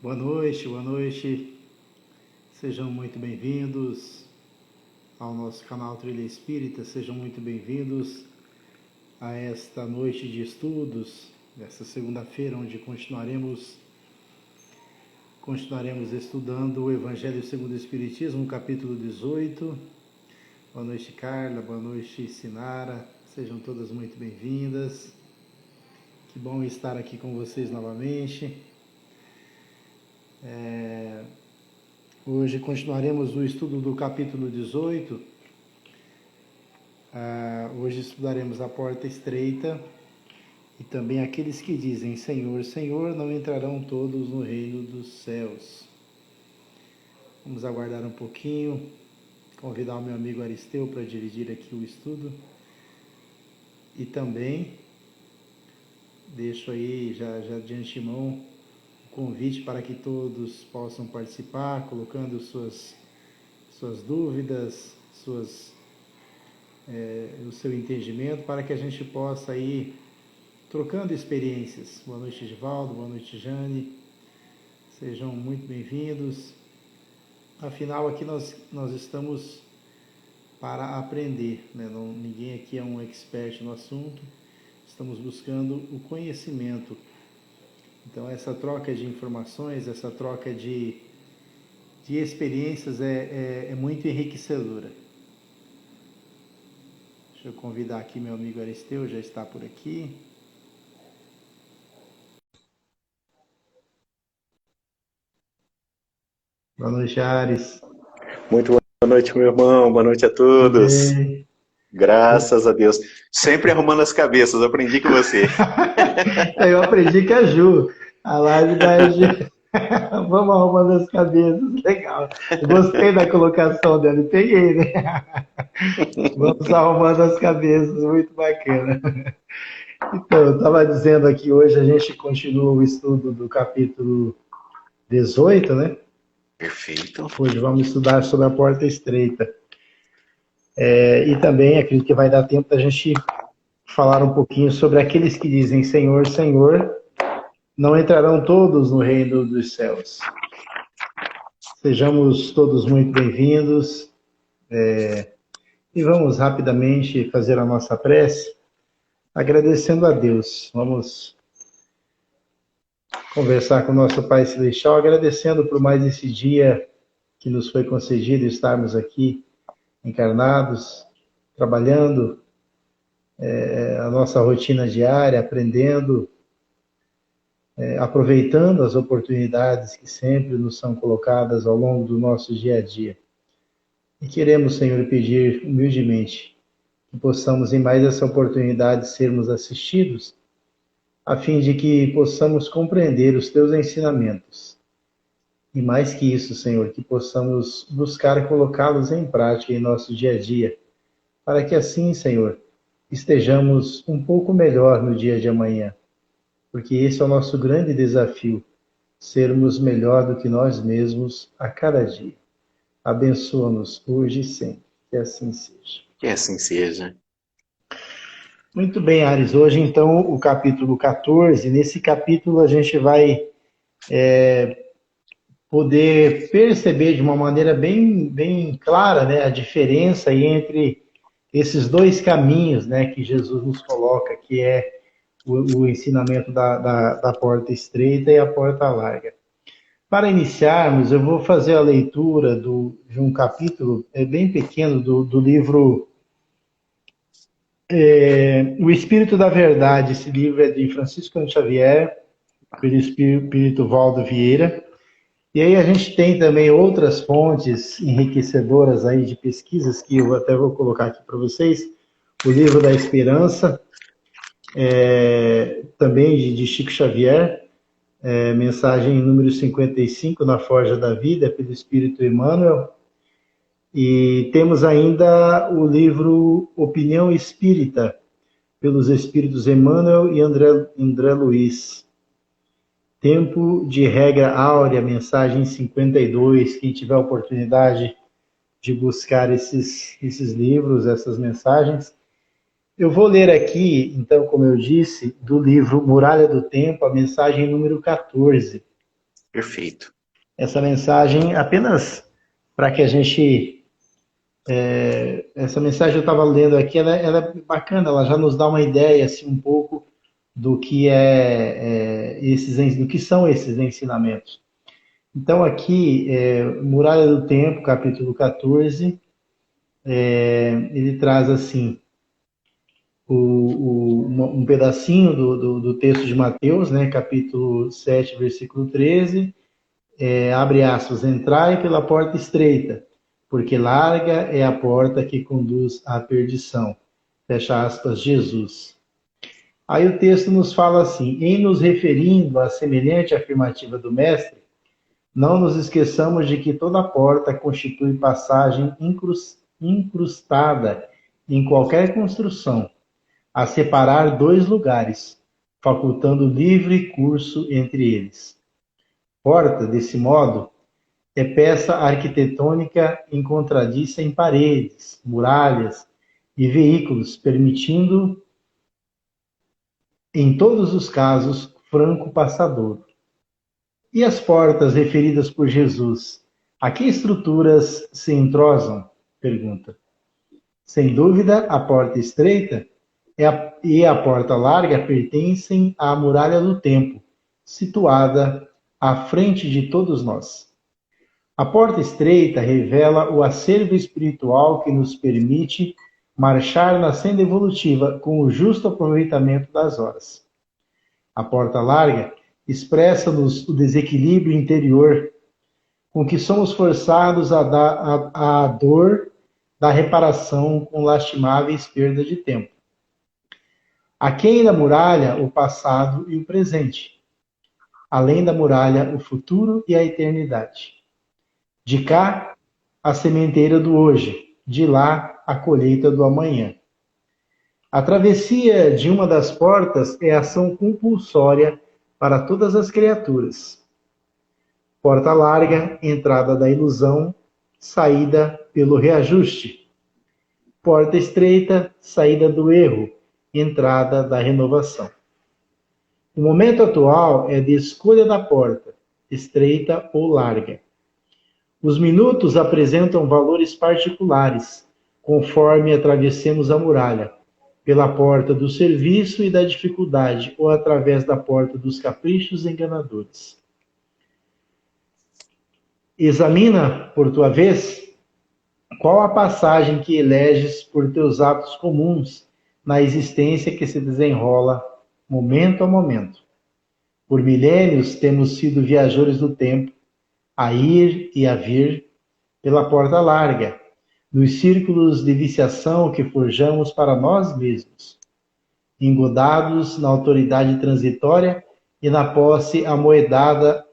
Boa noite, boa noite. Sejam muito bem-vindos ao nosso canal Trilha Espírita. Sejam muito bem-vindos a esta noite de estudos, desta segunda-feira, onde continuaremos estudando o Evangelho segundo o Espiritismo, capítulo 18. Boa noite, Carla. Boa noite, Sinara. Sejam todas muito bem-vindas. Que bom estar aqui com vocês novamente. Hoje continuaremos o estudo do capítulo 18. Hoje estudaremos a porta estreita e também aqueles que dizem Senhor, Senhor, não entrarão todos no reino dos céus. Vamos aguardar um pouquinho, convidar o meu amigo Aristeu para dirigir aqui o estudo. E também deixo aí já de antemão o convite para que todos possam participar, colocando suas dúvidas, o seu entendimento, para que a gente possa ir trocando experiências. Boa noite, Givaldo. Boa noite, Jane. Sejam muito bem-vindos. Afinal, aqui nós estamos para aprender, né? Ninguém aqui é um expert no assunto. Estamos buscando o conhecimento. Então, essa troca de informações, essa troca de experiências é muito enriquecedora. Deixa eu convidar aqui meu amigo Aristeu, já está por aqui. Boa noite, Ares. Muito boa noite, meu irmão. Boa noite a Tudo todos. bem? Graças a Deus. Sempre arrumando as cabeças, aprendi com você. Eu aprendi com a Ju. A live da Ju. Vamos arrumando as cabeças. Legal. Gostei da colocação dela. Peguei, né? Vamos arrumando as cabeças. Muito bacana. Então, eu estava dizendo aqui, hoje a gente continua o estudo do capítulo 18, né? Perfeito. Hoje vamos estudar sobre a porta estreita. E também acredito que vai dar tempo da gente falar um pouquinho sobre aqueles que dizem Senhor, Senhor, não entrarão todos no reino dos céus. Sejamos todos muito bem-vindos. E vamos rapidamente fazer a nossa prece, agradecendo a Deus. Vamos conversar com o nosso Pai Celestial, agradecendo por mais esse dia que nos foi concedido estarmos aqui encarnados, trabalhando a nossa rotina diária, aprendendo, aproveitando as oportunidades que sempre nos são colocadas ao longo do nosso dia a dia. E queremos, Senhor, pedir humildemente que possamos, em mais essa oportunidade, sermos assistidos, a fim de que possamos compreender os Teus ensinamentos. E mais que isso, Senhor, que possamos buscar colocá-los em prática em nosso dia a dia, para que assim, Senhor, estejamos um pouco melhor no dia de amanhã. Porque esse é o nosso grande desafio, sermos melhor do que nós mesmos a cada dia. Abençoa-nos hoje e sempre. Que assim seja. Que assim seja. Muito bem, Ares. Hoje, então, o capítulo 14. Nesse capítulo, a gente vai poder perceber de uma maneira bem clara, né, a diferença entre esses dois caminhos, né, que Jesus nos coloca, que é o ensinamento da porta estreita e a porta larga. Para iniciarmos, eu vou fazer a leitura de um capítulo bem pequeno do livro O Espírito da Verdade. Esse livro é de Francisco Xavier, pelo Espírito Valdo Vieira. E aí a gente tem também outras fontes enriquecedoras aí de pesquisas, que eu até vou colocar aqui para vocês. O Livro da Esperança, também de Chico Xavier, mensagem número 55, Na Forja da Vida, pelo Espírito Emmanuel. E temos ainda o livro Opinião Espírita, pelos Espíritos Emmanuel e André Luiz. Tempo de Regra Áurea, mensagem 52. Quem tiver a oportunidade de buscar esses livros, essas mensagens. Eu vou ler aqui, então, como eu disse, do livro Muralha do Tempo, a mensagem número 14. Perfeito. Essa mensagem, apenas para que a gente... essa mensagem eu estava lendo aqui, ela é bacana, ela já nos dá uma ideia assim, um pouco do que do que são esses ensinamentos. Então aqui, Muralha do Tempo, capítulo 14, ele traz assim, um pedacinho do texto de Mateus, né, capítulo 7, versículo 13, abre aspas, entrai pela porta estreita, porque larga é a porta que conduz à perdição. Fecha aspas, Jesus. Aí o texto nos fala assim, em nos referindo à semelhante afirmativa do mestre, não nos esqueçamos de que toda porta constitui passagem incrustada em qualquer construção, a separar dois lugares, facultando livre curso entre eles. Porta, desse modo, é peça arquitetônica encontradiça em paredes, muralhas e veículos, permitindo, em todos os casos, franco passadouro. E as portas referidas por Jesus, a que estruturas se entrosam? Pergunta. Sem dúvida, a porta estreita e a porta larga pertencem à muralha do tempo, situada à frente de todos nós. A porta estreita revela o acervo espiritual que nos permite marchar na senda evolutiva com o justo aproveitamento das horas. A porta larga expressa-nos o desequilíbrio interior com que somos forçados à dor da reparação com lastimáveis perdas de tempo. Aquém da muralha, o passado e o presente. Além da muralha, o futuro e a eternidade. De cá, a sementeira do hoje, de lá, a colheita do amanhã. A travessia de uma das portas é ação compulsória para todas as criaturas. Porta larga, entrada da ilusão, saída pelo reajuste. Porta estreita, saída do erro, entrada da renovação. O momento atual é de escolha da porta, estreita ou larga. Os minutos apresentam valores particulares, conforme atravessemos a muralha, pela porta do serviço e da dificuldade, ou através da porta dos caprichos enganadores. Examina, por tua vez, qual a passagem que eleges por teus atos comuns na existência que se desenrola momento a momento. Por milênios temos sido viajores do tempo, a ir e a vir pela porta larga, nos círculos de viciação que forjamos para nós mesmos, engodados na autoridade transitória e na posse amoedada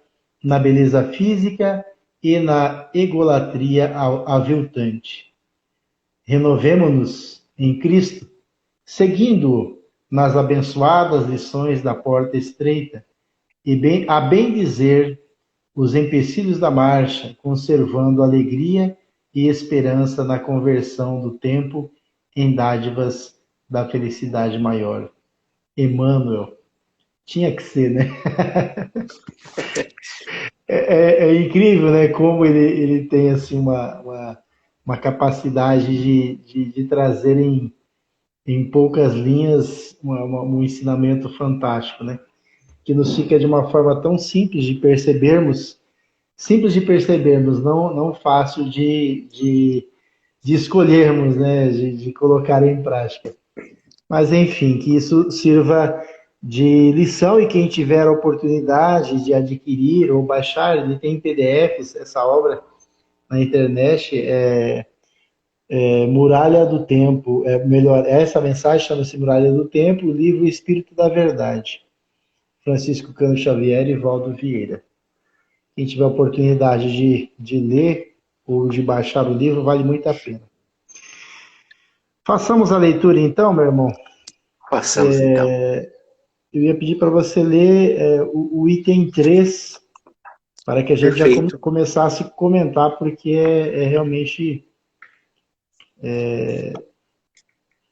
na beleza física e na egolatria aviltante. Renovemo-nos em Cristo, seguindo-o nas abençoadas lições da porta estreita, e a bem dizer os empecilhos da marcha, conservando alegria e esperança na conversão do tempo em dádivas da felicidade maior. Emmanuel. Tinha que ser, né? É incrível, né? Como ele tem assim, uma capacidade de trazer em poucas linhas um ensinamento fantástico, né? Que nos fica de uma forma tão simples de percebermos, não fácil de escolhermos, né? De colocar em prática. Mas, enfim, que isso sirva de lição e quem tiver a oportunidade de adquirir ou baixar, ele tem PDFs, essa obra na internet, Muralha do Tempo, essa mensagem chama-se Muralha do Tempo, o livro Espírito da Verdade, Francisco Cano Xavier e Valdo Vieira. Quem tiver a oportunidade de ler ou de baixar o livro, vale muito a pena. Façamos a leitura então, meu irmão? Façamos então. Eu ia pedir para você ler o item 3, para que a gente já começasse a comentar, porque realmente...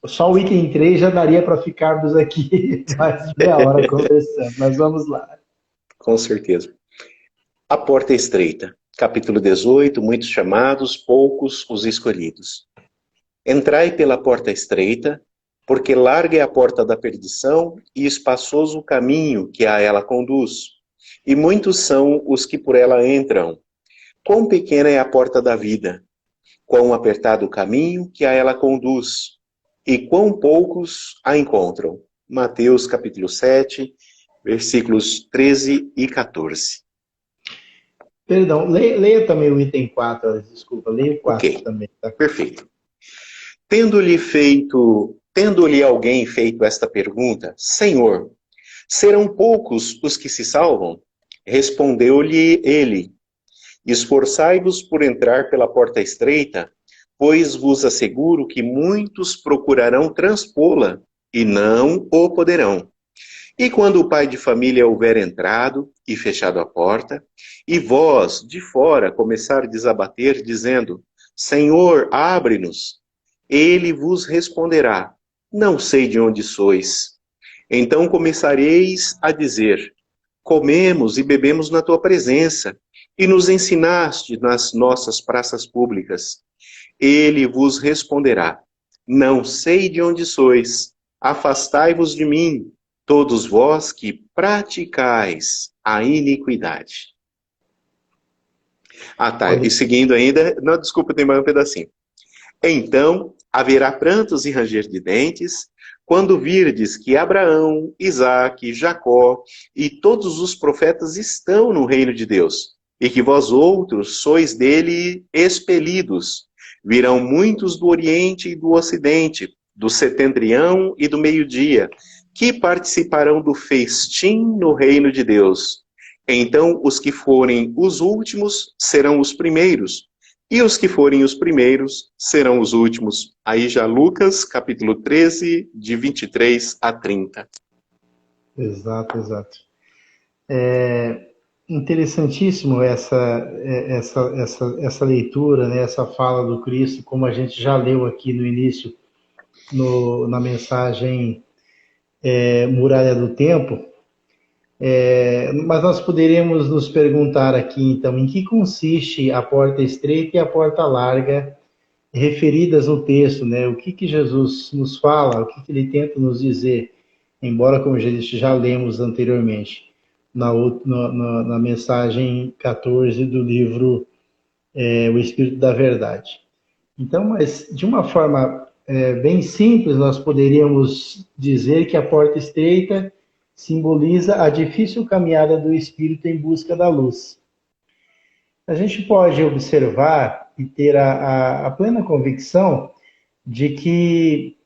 só o item 3 já daria para ficarmos aqui mais de meia hora conversando, mas vamos lá. Com certeza. A porta é estreita. Capítulo 18, muitos chamados, poucos os escolhidos. Entrai pela porta estreita, porque larga é a porta da perdição e espaçoso o caminho que a ela conduz. E muitos são os que por ela entram. Quão pequena é a porta da vida, quão apertado o caminho que a ela conduz, e quão poucos a encontram. Mateus capítulo 7, versículos 13 e 14. Perdão, leia também o item 4, desculpa, leia o 4 Ok, também. Tá? perfeito. Tendo-lhe alguém feito esta pergunta, Senhor, serão poucos os que se salvam? Respondeu-lhe ele, esforçai-vos por entrar pela porta estreita, pois vos asseguro que muitos procurarão transpô-la e não o poderão. E quando o pai de família houver entrado e fechado a porta, e vós, de fora, começardes a bater, dizendo, Senhor, abre-nos, ele vos responderá, não sei de onde sois. Então começareis a dizer, comemos e bebemos na tua presença, e nos ensinaste nas nossas praças públicas. Ele vos responderá, não sei de onde sois, afastai-vos de mim, todos vós que praticais a iniquidade. Ah, tá. E seguindo ainda, não, desculpa, tem mais um pedacinho. Então haverá prantos e ranger de dentes, quando virdes que Abraão, Isaque, Jacó e todos os profetas estão no reino de Deus, e que vós outros sois dele expelidos. Virão muitos do Oriente e do Ocidente, do setentrião e do meio-dia, que participarão do festim no reino de Deus. Então os que forem os últimos serão os primeiros, e os que forem os primeiros serão os últimos. Aí já Lucas, capítulo 13, de 23 a 30. Exato, exato. É interessantíssimo essa leitura, né, essa fala do Cristo, como a gente já leu aqui no início, na mensagem Muralha do Tempo. Mas nós poderíamos nos perguntar aqui, então, em que consiste a porta estreita e a porta larga referidas no texto, né? O que Jesus nos fala, o que ele tenta nos dizer, embora, como a gente já lemos anteriormente, na mensagem 14 do livro O Espírito da Verdade. Então, mas de uma forma bem simples, nós poderíamos dizer que a porta estreita simboliza a difícil caminhada do espírito em busca da luz. A gente pode observar e ter a plena convicção de que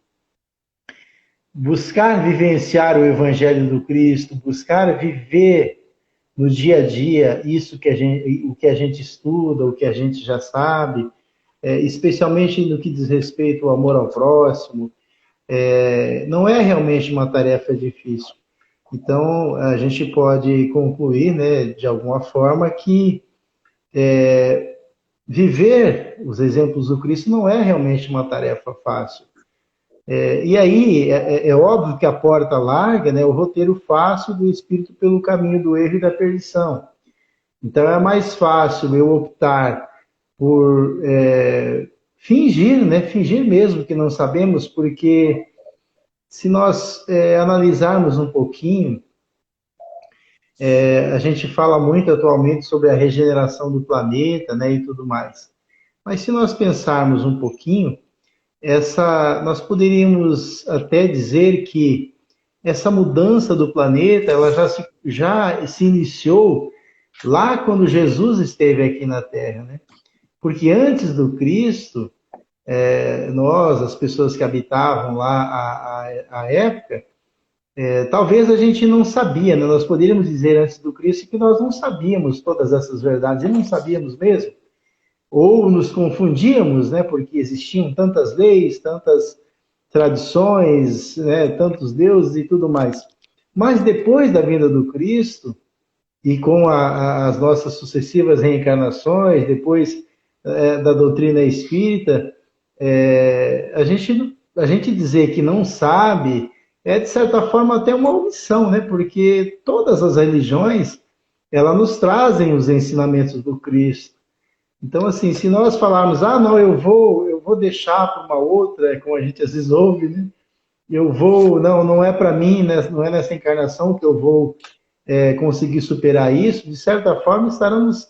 buscar vivenciar o Evangelho do Cristo, buscar viver no dia a dia isso o que a gente estuda, o que a gente já sabe, especialmente no que diz respeito ao amor ao próximo, não é realmente uma tarefa difícil. Então, a gente pode concluir, né, de alguma forma, que viver os exemplos do Cristo não é realmente uma tarefa fácil. E aí, é óbvio que a porta larga, né, o roteiro fácil do espírito pelo caminho do erro e da perdição. Então, é mais fácil eu optar por fingir, né, fingir mesmo que não sabemos, porque se nós analisarmos um pouquinho, a gente fala muito atualmente sobre a regeneração do planeta, né, e tudo mais. Mas se nós pensarmos um pouquinho, nós poderíamos até dizer que essa mudança do planeta, ela já se iniciou lá quando Jesus esteve aqui na Terra, né? Porque antes do Cristo, nós, as pessoas que habitavam lá à época, talvez a gente não sabia, né? Nós poderíamos dizer antes do Cristo que nós não sabíamos todas essas verdades, e não sabíamos mesmo, ou nos confundíamos, né? Porque existiam tantas leis, tantas tradições, né? Tantos deuses e tudo mais. Mas depois da vinda do Cristo, e com as nossas sucessivas reencarnações, depois da doutrina espírita, a gente dizer que não sabe de certa forma, até uma omissão, né? Porque todas as religiões, ela nos trazem os ensinamentos do Cristo. Então, assim, se nós falarmos, ah, não, eu vou deixar para uma outra, como a gente às vezes ouve, né? Eu vou, não, não é para mim, né? Não é nessa encarnação que eu vou conseguir superar isso. De certa forma,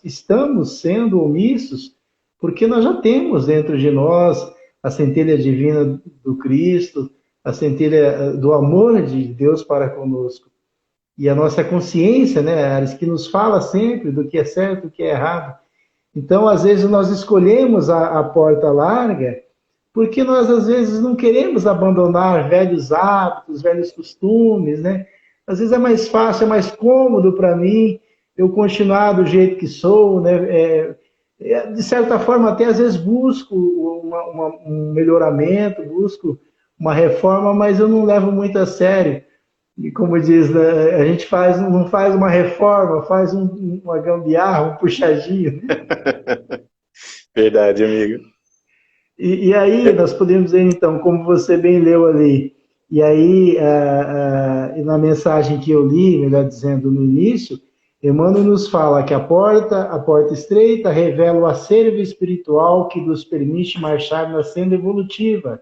estamos sendo omissos, porque nós já temos dentro de nós a centelha divina do Cristo, a centelha do amor de Deus para conosco. E a nossa consciência, né, Ares, que nos fala sempre do que é certo e do que é errado. Então, às vezes, nós escolhemos a porta larga porque nós, às vezes, não queremos abandonar velhos hábitos, velhos costumes, né? Às vezes é mais fácil, é mais cômodo para mim eu continuar do jeito que sou, né? De certa forma, até às vezes busco um melhoramento, busco uma reforma, mas eu não levo muito a sério. E como diz, né, a gente não faz uma reforma, faz uma gambiarra, um puxadinho. Verdade, amigo. E aí nós podemos ver, então, como você bem leu ali, e aí na mensagem que eu li, melhor dizendo, no início, Emmanuel nos fala que a porta estreita, revela o acervo espiritual que nos permite marchar na senda evolutiva,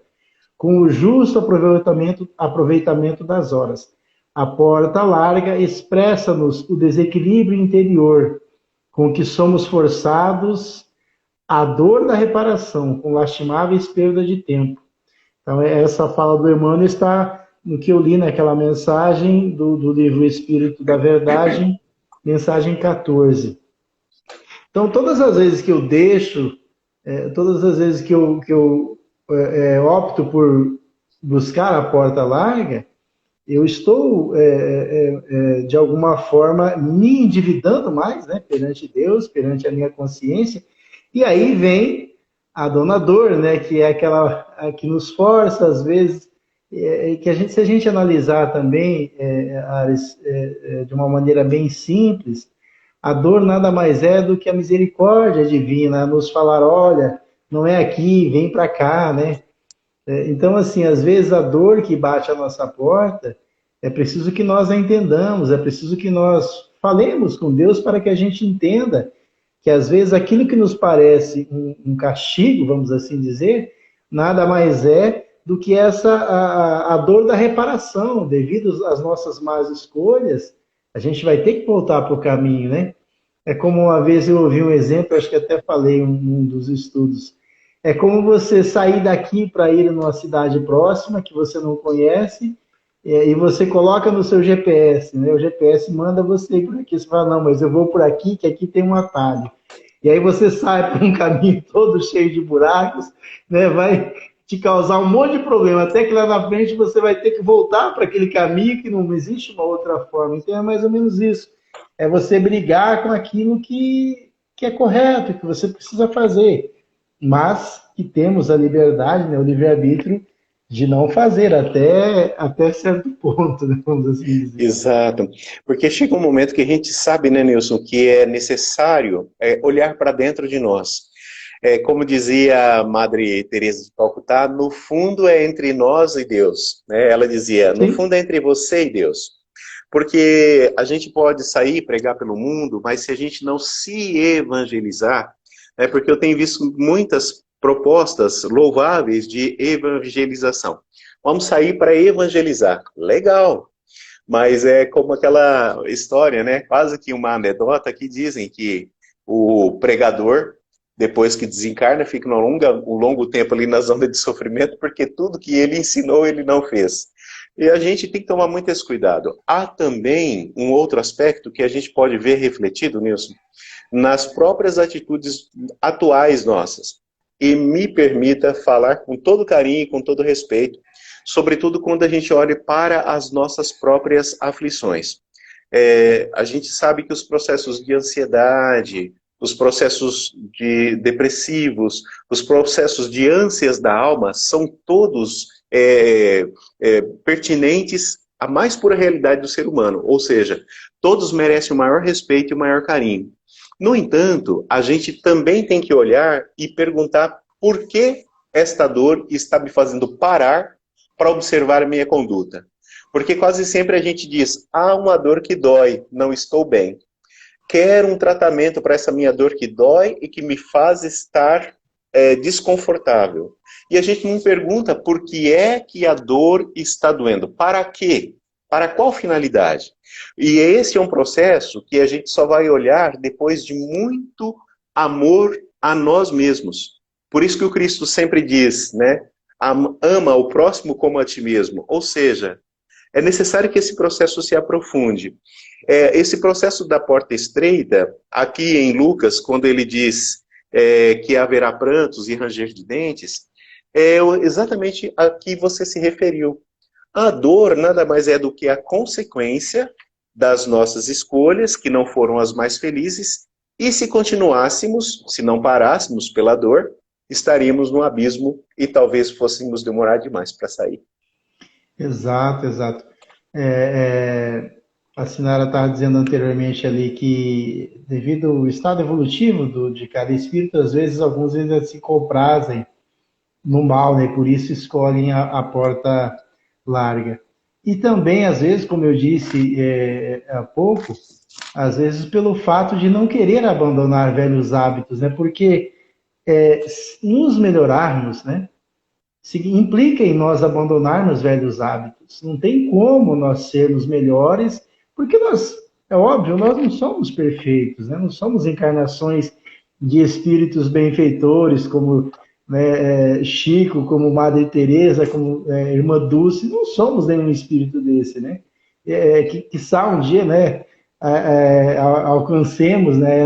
com o justo aproveitamento das horas. A porta larga expressa-nos o desequilíbrio interior, com que somos forçados à dor da reparação, com lastimáveis perdas de tempo. Então, essa fala do Emmanuel está no que eu li naquela mensagem do livro Espírito da Verdade, mensagem 14. Então, todas as vezes que eu deixo, todas as vezes que eu opto por buscar a porta larga, eu estou, de alguma forma, me endividando mais, né, perante Deus, perante a minha consciência, e aí vem a dona dor, né, que é aquela que nos força, às vezes, que se a gente analisar também, Ares, de uma maneira bem simples, a dor nada mais é do que a misericórdia divina, nos falar, olha, não é aqui, vem para cá, né? Então, assim, às vezes a dor que bate à nossa porta, é preciso que nós a entendamos, é preciso que nós falemos com Deus para que a gente entenda que às vezes aquilo que nos parece um castigo, vamos assim dizer, nada mais é do que a dor da reparação, devido às nossas más escolhas, a gente vai ter que voltar para o caminho, né? É como uma vez eu ouvi um exemplo, acho que até falei em um dos estudos. É como você sair daqui para ir numa cidade próxima que você não conhece e você coloca no seu GPS, né? O GPS manda você ir por aqui. Você fala, não, mas eu vou por aqui, que aqui tem um atalho. E aí você sai por um caminho todo cheio de buracos, né? Vai te causar um monte de problema, até que lá na frente você vai ter que voltar para aquele caminho que não existe uma outra forma. Então é mais ou menos isso. É você brigar com aquilo que é correto, que você precisa fazer, mas que temos a liberdade, né, o livre-arbítrio, de não fazer até certo ponto, né, vamos assim dizer. Exato, porque chega um momento que a gente sabe, né, Nilson, que é necessário olhar para dentro de nós. Como dizia a Madre Teresa de Calcutá, no fundo é entre nós e Deus, né? Ela dizia, no Sim. fundo é entre você e Deus. Porque a gente pode sair e pregar pelo mundo, mas se a gente não se evangelizar, porque eu tenho visto muitas propostas louváveis de evangelização. Vamos sair para evangelizar. Legal. Mas é como aquela história, né? Quase que uma anedota que dizem que o pregador, depois que desencarna, fica um longo tempo ali na zona de sofrimento, porque tudo que ele ensinou, ele não fez. E a gente tem que tomar muito esse cuidado. Há também um outro aspecto que a gente pode ver refletido, Nilson, nas próprias atitudes atuais nossas. E me permita falar com todo carinho e com todo respeito, sobretudo quando a gente olha para as nossas próprias aflições. A gente sabe que os processos de ansiedade, os processos de depressivos, os processos de ânsias da alma são todos pertinentes à mais pura realidade do ser humano, ou seja, todos merecem o maior respeito e o maior carinho. No entanto, a gente também tem que olhar e perguntar por que esta dor está me fazendo parar para observar a minha conduta. Porque quase sempre a gente diz, há uma dor que dói, não estou bem. quero um tratamento para essa minha dor que dói e que me faz estar desconfortável. E a gente não pergunta por que é que a dor está doendo. Para quê? Para qual finalidade? E esse é um processo que a gente só vai olhar depois de muito amor a nós mesmos. Por isso que o Cristo sempre diz, né? Ama o próximo como a ti mesmo. Ou seja, é necessário que esse processo se aprofunde. Esse processo da porta estreita, aqui em Lucas, quando ele diz que haverá prantos e ranger de dentes, é exatamente a que você se referiu. A dor nada mais é do que a consequência das nossas escolhas, que não foram as mais felizes, e se continuássemos, se não parássemos pela dor, estaríamos no abismo e talvez fôssemos demorar demais para sair. Exato, exato. A Sinara estava dizendo anteriormente ali que, devido ao estado evolutivo de cada espírito, às vezes alguns ainda se comprazem no mal, né? Por isso escolhem a porta larga. E também, às vezes, como eu disse há pouco, às vezes pelo fato de não querer abandonar velhos hábitos, né? Porque nos melhorarmos, né? Implica em nós abandonarmos velhos hábitos. Não tem como nós sermos melhores, porque é óbvio, nós não somos perfeitos, né? Não somos encarnações de espíritos benfeitores, como Chico, como Madre Teresa, como Irmã Dulce, não somos nenhum espírito desse, né? Quiçá um dia, né, alcancemos, né,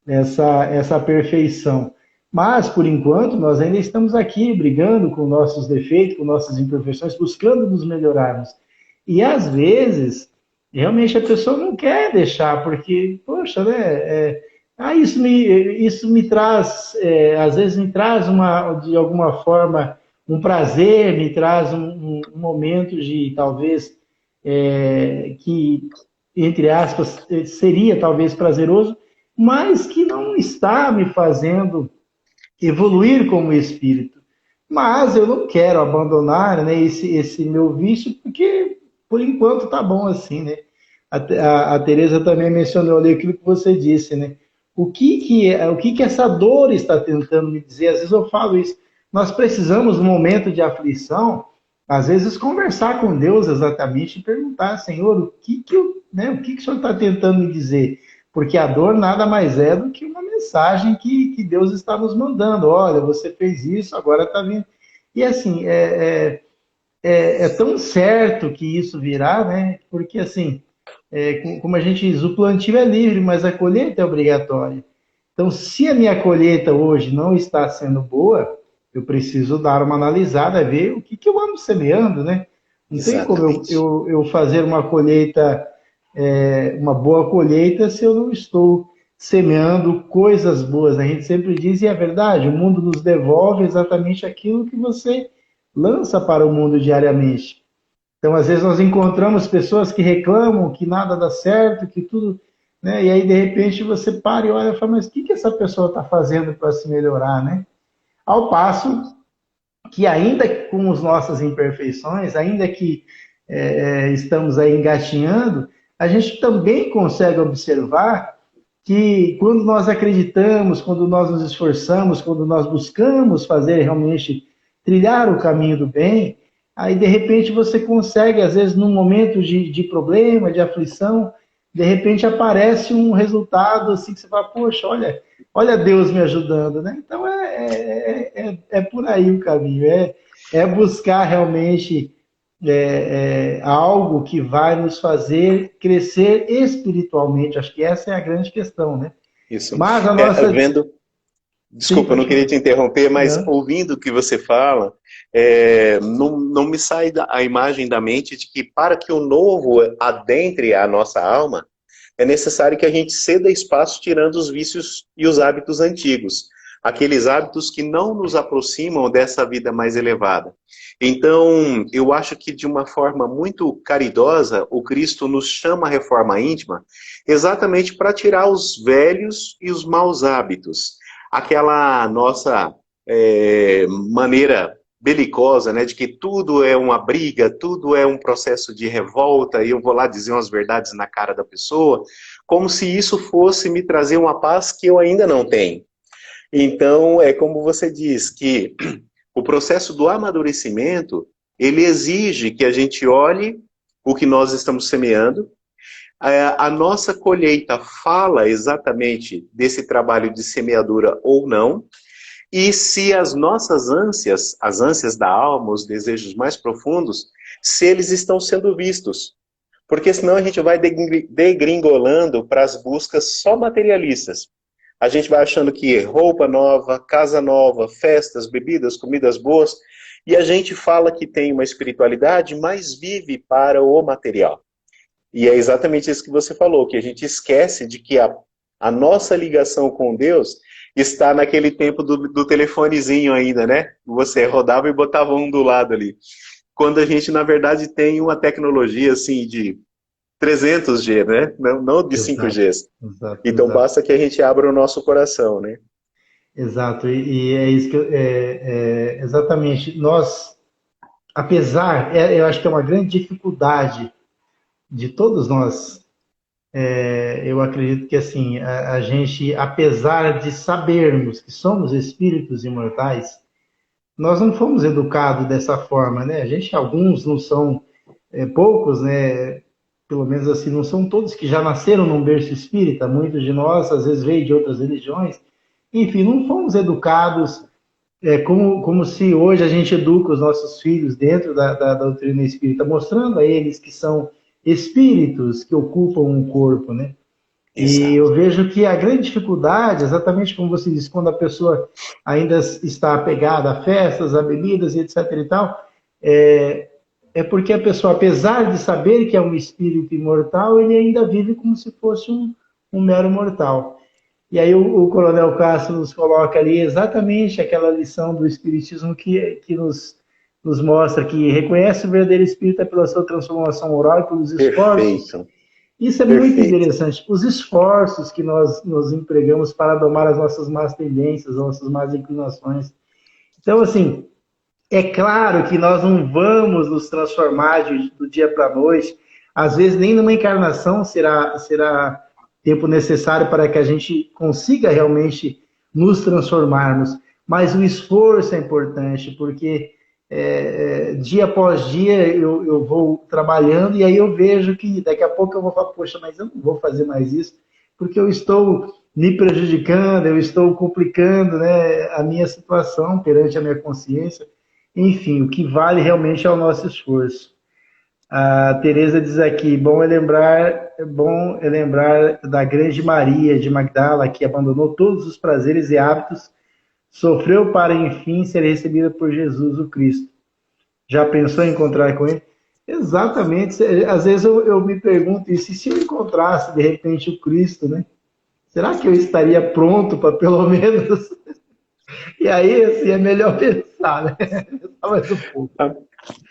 essa perfeição. Mas, por enquanto, nós ainda estamos aqui brigando com nossos defeitos, com nossas imperfeições, buscando nos melhorarmos. E, às vezes, realmente a pessoa não quer deixar, porque, poxa, né? Isso me traz, às vezes me traz, de alguma forma, um prazer, me traz um momento de, talvez, que, entre aspas, seria talvez prazeroso, mas que não está me fazendo evoluir como espírito. Mas eu não quero abandonar, né, esse meu vício, porque por enquanto tá bom assim, né? A Teresa também mencionou ali aquilo que você disse, né? O que essa dor está tentando me dizer? Às vezes eu falo isso. Nós precisamos, no momento de aflição, às vezes conversar com Deus exatamente e perguntar, Senhor, o que o Senhor está tentando me dizer? Porque a dor nada mais é do que uma mensagem que Deus está nos mandando. Olha, você fez isso, agora está vindo. E assim, é tão certo que isso virá, né? Porque assim, como a gente diz, o plantio é livre, mas a colheita é obrigatória. Então, se a minha colheita hoje não está sendo boa, eu preciso dar uma analisada, ver o que eu ando semeando, né? Não tem como eu fazer uma colheita, uma boa colheita, se eu não estou semeando coisas boas. A gente sempre diz, e é verdade, o mundo nos devolve exatamente aquilo que você lança para o mundo diariamente. Então, às vezes, nós encontramos pessoas que reclamam que nada dá certo, que tudo, né? E aí, de repente, você para e olha e fala, mas o que essa pessoa está fazendo para se melhorar, né? Ao passo que, ainda com as nossas imperfeições, ainda que estamos aí engatinhando, a gente também consegue observar que quando nós acreditamos, quando nós nos esforçamos, quando nós buscamos fazer realmente trilhar o caminho do bem, aí de repente você consegue, às vezes num momento de problema, de aflição, de repente aparece um resultado assim que você fala, poxa, olha Deus me ajudando, né? Então é por aí o caminho, é buscar realmente algo que vai nos fazer crescer espiritualmente. Acho que essa é a grande questão, né? Isso. Mas a nossa... Desculpa, eu não queria te interromper, mas ouvindo o que você fala, não me sai a imagem da mente de que para que o novo adentre a nossa alma, é necessário que a gente ceda espaço tirando os vícios e os hábitos antigos. Aqueles hábitos que não nos aproximam dessa vida mais elevada. Então, eu acho que de uma forma muito caridosa, o Cristo nos chama à reforma íntima, exatamente para tirar os velhos e os maus hábitos. Aquela nossa maneira belicosa, né, de que tudo é uma briga, tudo é um processo de revolta, e eu vou lá dizer umas verdades na cara da pessoa, como se isso fosse me trazer uma paz que eu ainda não tenho. Então, é como você diz, que o processo do amadurecimento, ele exige que a gente olhe o que nós estamos semeando. A nossa colheita fala exatamente desse trabalho de semeadura ou não, e se as nossas ânsias, as ânsias da alma, os desejos mais profundos, se eles estão sendo vistos. Porque senão a gente vai degringolando para as buscas só materialistas. A gente vai achando que roupa nova, casa nova, festas, bebidas, comidas boas, e a gente fala que tem uma espiritualidade, mas vive para o material. E é exatamente isso que você falou, que a gente esquece de que a nossa ligação com Deus está naquele tempo do telefonezinho ainda, né? Você rodava e botava um do lado ali. Quando a gente, na verdade, tem uma tecnologia assim de 300G, né? Não de 5G. Então basta que a gente abra o nosso coração, né? Exato, e é isso que exatamente. Nós, apesar, eu acho que é uma grande dificuldade de todos nós. Eu acredito que assim, a gente, apesar de sabermos que somos espíritos imortais, nós não fomos educados dessa forma, né? A gente, alguns não são, poucos, né? Pelo menos assim, não são todos que já nasceram num berço espírita. Muitos de nós, às vezes, veio de outras religiões. Enfim, não fomos educados como se hoje a gente educa os nossos filhos dentro da doutrina espírita, mostrando a eles que são espíritos que ocupam um corpo, né? Exato. E eu vejo que a grande dificuldade, exatamente como você disse, quando a pessoa ainda está apegada a festas, a bebidas, etc. e tal, é porque a pessoa, apesar de saber que é um espírito imortal, ele ainda vive como se fosse um mero mortal. E aí o Coronel Castro nos coloca ali exatamente aquela lição do Espiritismo que nos mostra que reconhece o verdadeiro espírito pela sua transformação moral e pelos esforços. Perfeito. Isso é muito interessante. Os esforços que nós nos empregamos para domar as nossas más tendências, as nossas más inclinações. Então, assim, é claro que nós não vamos nos transformar do dia para a noite. Às vezes, nem numa encarnação será tempo necessário para que a gente consiga realmente nos transformarmos. Mas o esforço é importante, porque dia após dia eu vou trabalhando e aí eu vejo que daqui a pouco eu vou falar, poxa, mas eu não vou fazer mais isso, porque eu estou me prejudicando, eu estou complicando, né, a minha situação perante a minha consciência. Enfim, o que vale realmente é o nosso esforço. A Teresa diz aqui, bom é lembrar da grande Maria de Magdala, que abandonou todos os prazeres e hábitos, sofreu para, enfim, ser recebida por Jesus, o Cristo. Já pensou em encontrar com ele? Exatamente. Às vezes eu me pergunto isso, e se eu encontrasse, de repente, o Cristo, né? Será que eu estaria pronto para, pelo menos... E aí, assim, é melhor pensar, né? Pensar mais um pouco.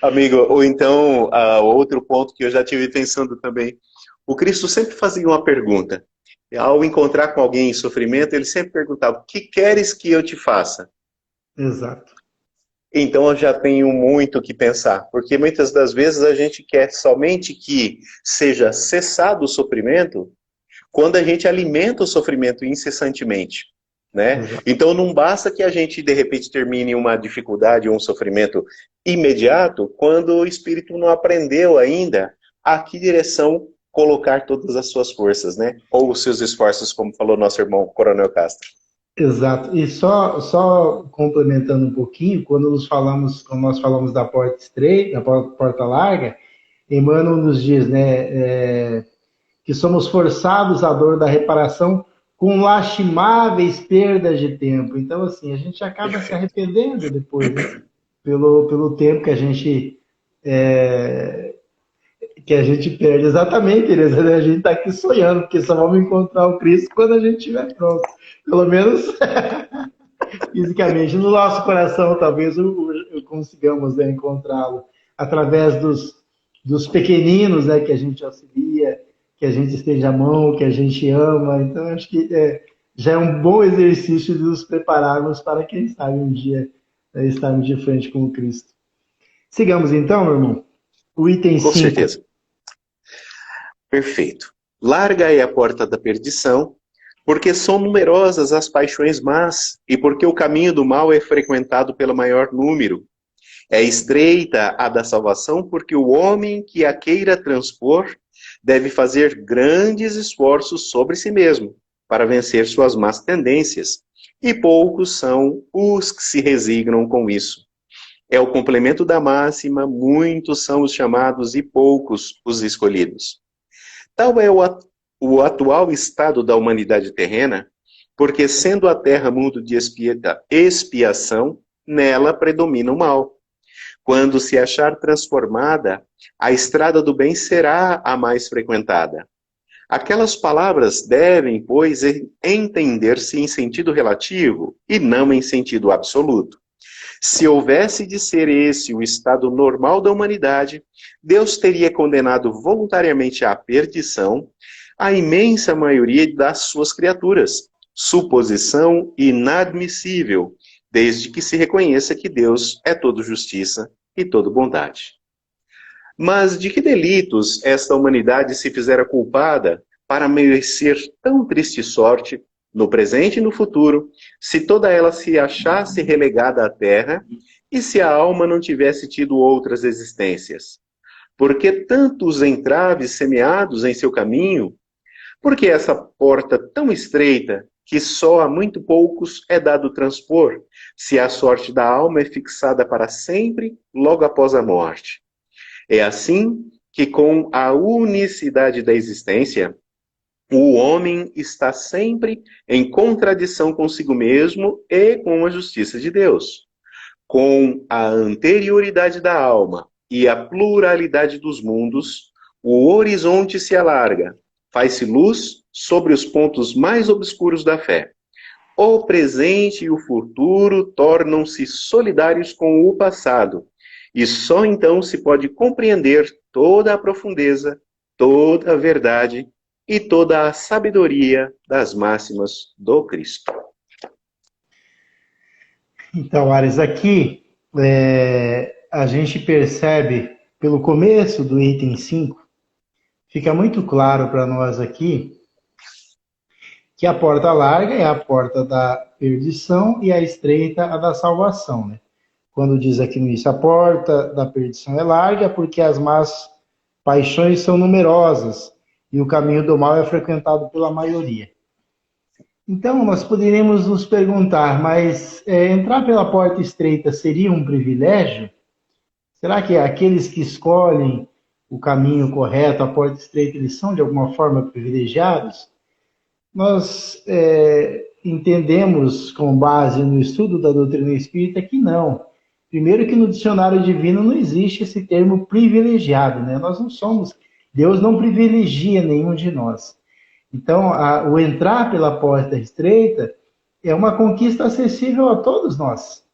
Amigo, ou então, outro ponto que eu já tive pensando também. O Cristo sempre fazia uma pergunta. Ao encontrar com alguém em sofrimento, ele sempre perguntava, o que queres que eu te faça? Exato. Então eu já tenho muito o que pensar, porque muitas das vezes a gente quer somente que seja cessado o sofrimento quando a gente alimenta o sofrimento incessantemente, né? Então não basta que a gente de repente termine uma dificuldade ou um sofrimento imediato quando o espírito não aprendeu ainda a que direção colocar todas as suas forças, né? Ou os seus esforços, como falou nosso irmão Coronel Castro. Exato. E só complementando um pouquinho, quando nós falamos da porta estreita, da porta larga, Emmanuel nos diz, né, que somos forçados à dor da reparação com lastimáveis perdas de tempo. Então, assim, a gente acaba se arrependendo depois, né, pelo tempo que a gente perde. Exatamente, Teresa, né? A gente está aqui sonhando, porque só vamos encontrar o Cristo quando a gente estiver pronto. Pelo menos fisicamente. No nosso coração, talvez consigamos, né, encontrá-lo através dos pequeninos, né, que a gente auxilia, que a gente estende a mão, que a gente ama. Então, acho que já é um bom exercício de nos prepararmos para, quem sabe, um dia estarmos de frente com o Cristo. Sigamos então, meu irmão. O item 5. Com certeza. Perfeito. Larga é a porta da perdição, porque são numerosas as paixões más, e porque o caminho do mal é frequentado pelo maior número. É estreita a da salvação, porque o homem que a queira transpor deve fazer grandes esforços sobre si mesmo, para vencer suas más tendências, e poucos são os que se resignam com isso. É o complemento da máxima, muitos são os chamados e poucos os escolhidos. Tal é o atual estado da humanidade terrena, porque sendo a terra mundo de expiação, nela predomina o mal. Quando se achar transformada, a estrada do bem será a mais frequentada. Aquelas palavras devem, pois, entender-se em sentido relativo e não em sentido absoluto. Se houvesse de ser esse o estado normal da humanidade, Deus teria condenado voluntariamente à perdição a imensa maioria das suas criaturas. Suposição inadmissível, desde que se reconheça que Deus é todo justiça e todo bondade. Mas de que delitos esta humanidade se fizera culpada para merecer tão triste sorte, no presente e no futuro, se toda ela se achasse relegada à terra e se a alma não tivesse tido outras existências? Por que tantos entraves semeados em seu caminho? Por que essa porta tão estreita que só a muito poucos é dado transpor, se a sorte da alma é fixada para sempre, logo após a morte? É assim que, com a unicidade da existência, o homem está sempre em contradição consigo mesmo e com a justiça de Deus. Com a anterioridade da alma e a pluralidade dos mundos, o horizonte se alarga, faz-se luz sobre os pontos mais obscuros da fé. O presente e o futuro tornam-se solidários com o passado, e só então se pode compreender toda a profundeza, toda a verdade e toda a sabedoria das máximas do Cristo. Então, Ares, aqui a gente percebe, pelo começo do item 5, fica muito claro para nós aqui que a porta larga é a porta da perdição e a estreita a da salvação, né? Quando diz aqui no início, a porta da perdição é larga porque as más paixões são numerosas e o caminho do mal é frequentado pela maioria. Então, nós poderíamos nos perguntar, mas entrar pela porta estreita seria um privilégio? Será que aqueles que escolhem o caminho correto, a porta estreita, eles são de alguma forma privilegiados? Nós entendemos, com base no estudo da doutrina espírita, que não. Primeiro que no dicionário divino não existe esse termo privilegiado, né? Nós não somos, Deus não privilegia nenhum de nós. Então, o entrar pela porta estreita é uma conquista acessível a todos nós,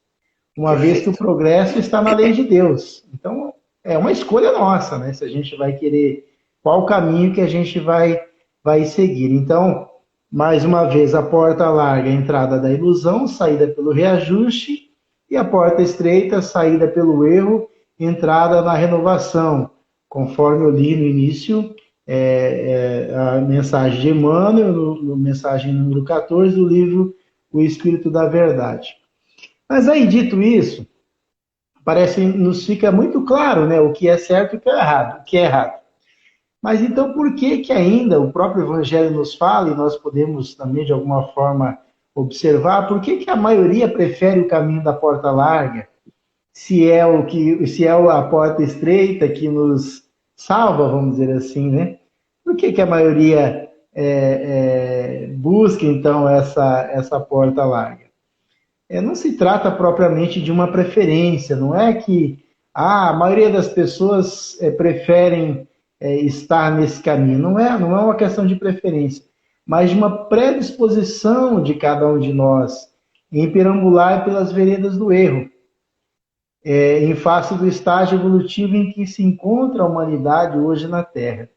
uma vez que o progresso está na lei de Deus. Então, é uma escolha nossa, né? Se a gente vai querer, qual caminho que a gente vai seguir. Então, mais uma vez, a porta larga, a entrada da ilusão, saída pelo reajuste, e a porta estreita, saída pelo erro, entrada na renovação, conforme eu li no início, a mensagem de Emmanuel, no mensagem número 14 do livro O Espírito da Verdade. Mas aí, dito isso, parece nos fica muito claro, né, o que é certo e o que é errado. Mas então por que ainda o próprio Evangelho nos fala, e nós podemos também de alguma forma observar, por que a maioria prefere o caminho da porta larga, se é a porta estreita que nos salva, vamos dizer assim, né? Por que a maioria busca então essa porta larga? Não se trata propriamente de uma preferência, não é que a maioria das pessoas preferem estar nesse caminho. Não é uma questão de preferência, mas de uma predisposição de cada um de nós em perambular pelas veredas do erro, em face do estágio evolutivo em que se encontra a humanidade hoje na Terra.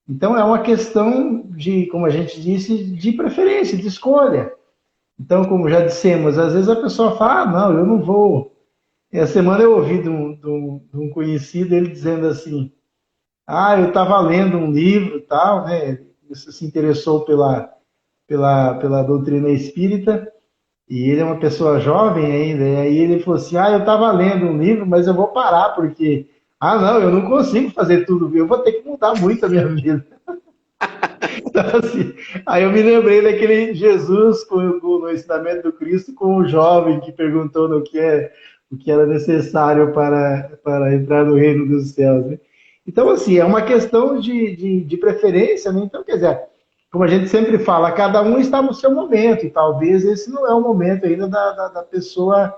Então é uma questão de, como a gente disse, de preferência, de escolha. Então, como já dissemos, às vezes a pessoa fala, não, eu não vou. Essa semana eu ouvi de um conhecido ele dizendo assim, eu estava lendo um livro e tal, né? se interessou pela doutrina espírita, e ele é uma pessoa jovem ainda, e aí ele falou assim, eu estava lendo um livro, mas eu vou parar, porque, não, eu não consigo fazer tudo, eu vou ter que mudar muito a minha vida. Então, assim, aí eu me lembrei daquele Jesus no ensinamento do Cristo com o jovem que perguntou o que era necessário para entrar no reino dos céus, né? Então, assim, é uma questão de preferência, né? Então, quer dizer, como a gente sempre fala, cada um está no seu momento, e talvez esse não é o momento ainda da pessoa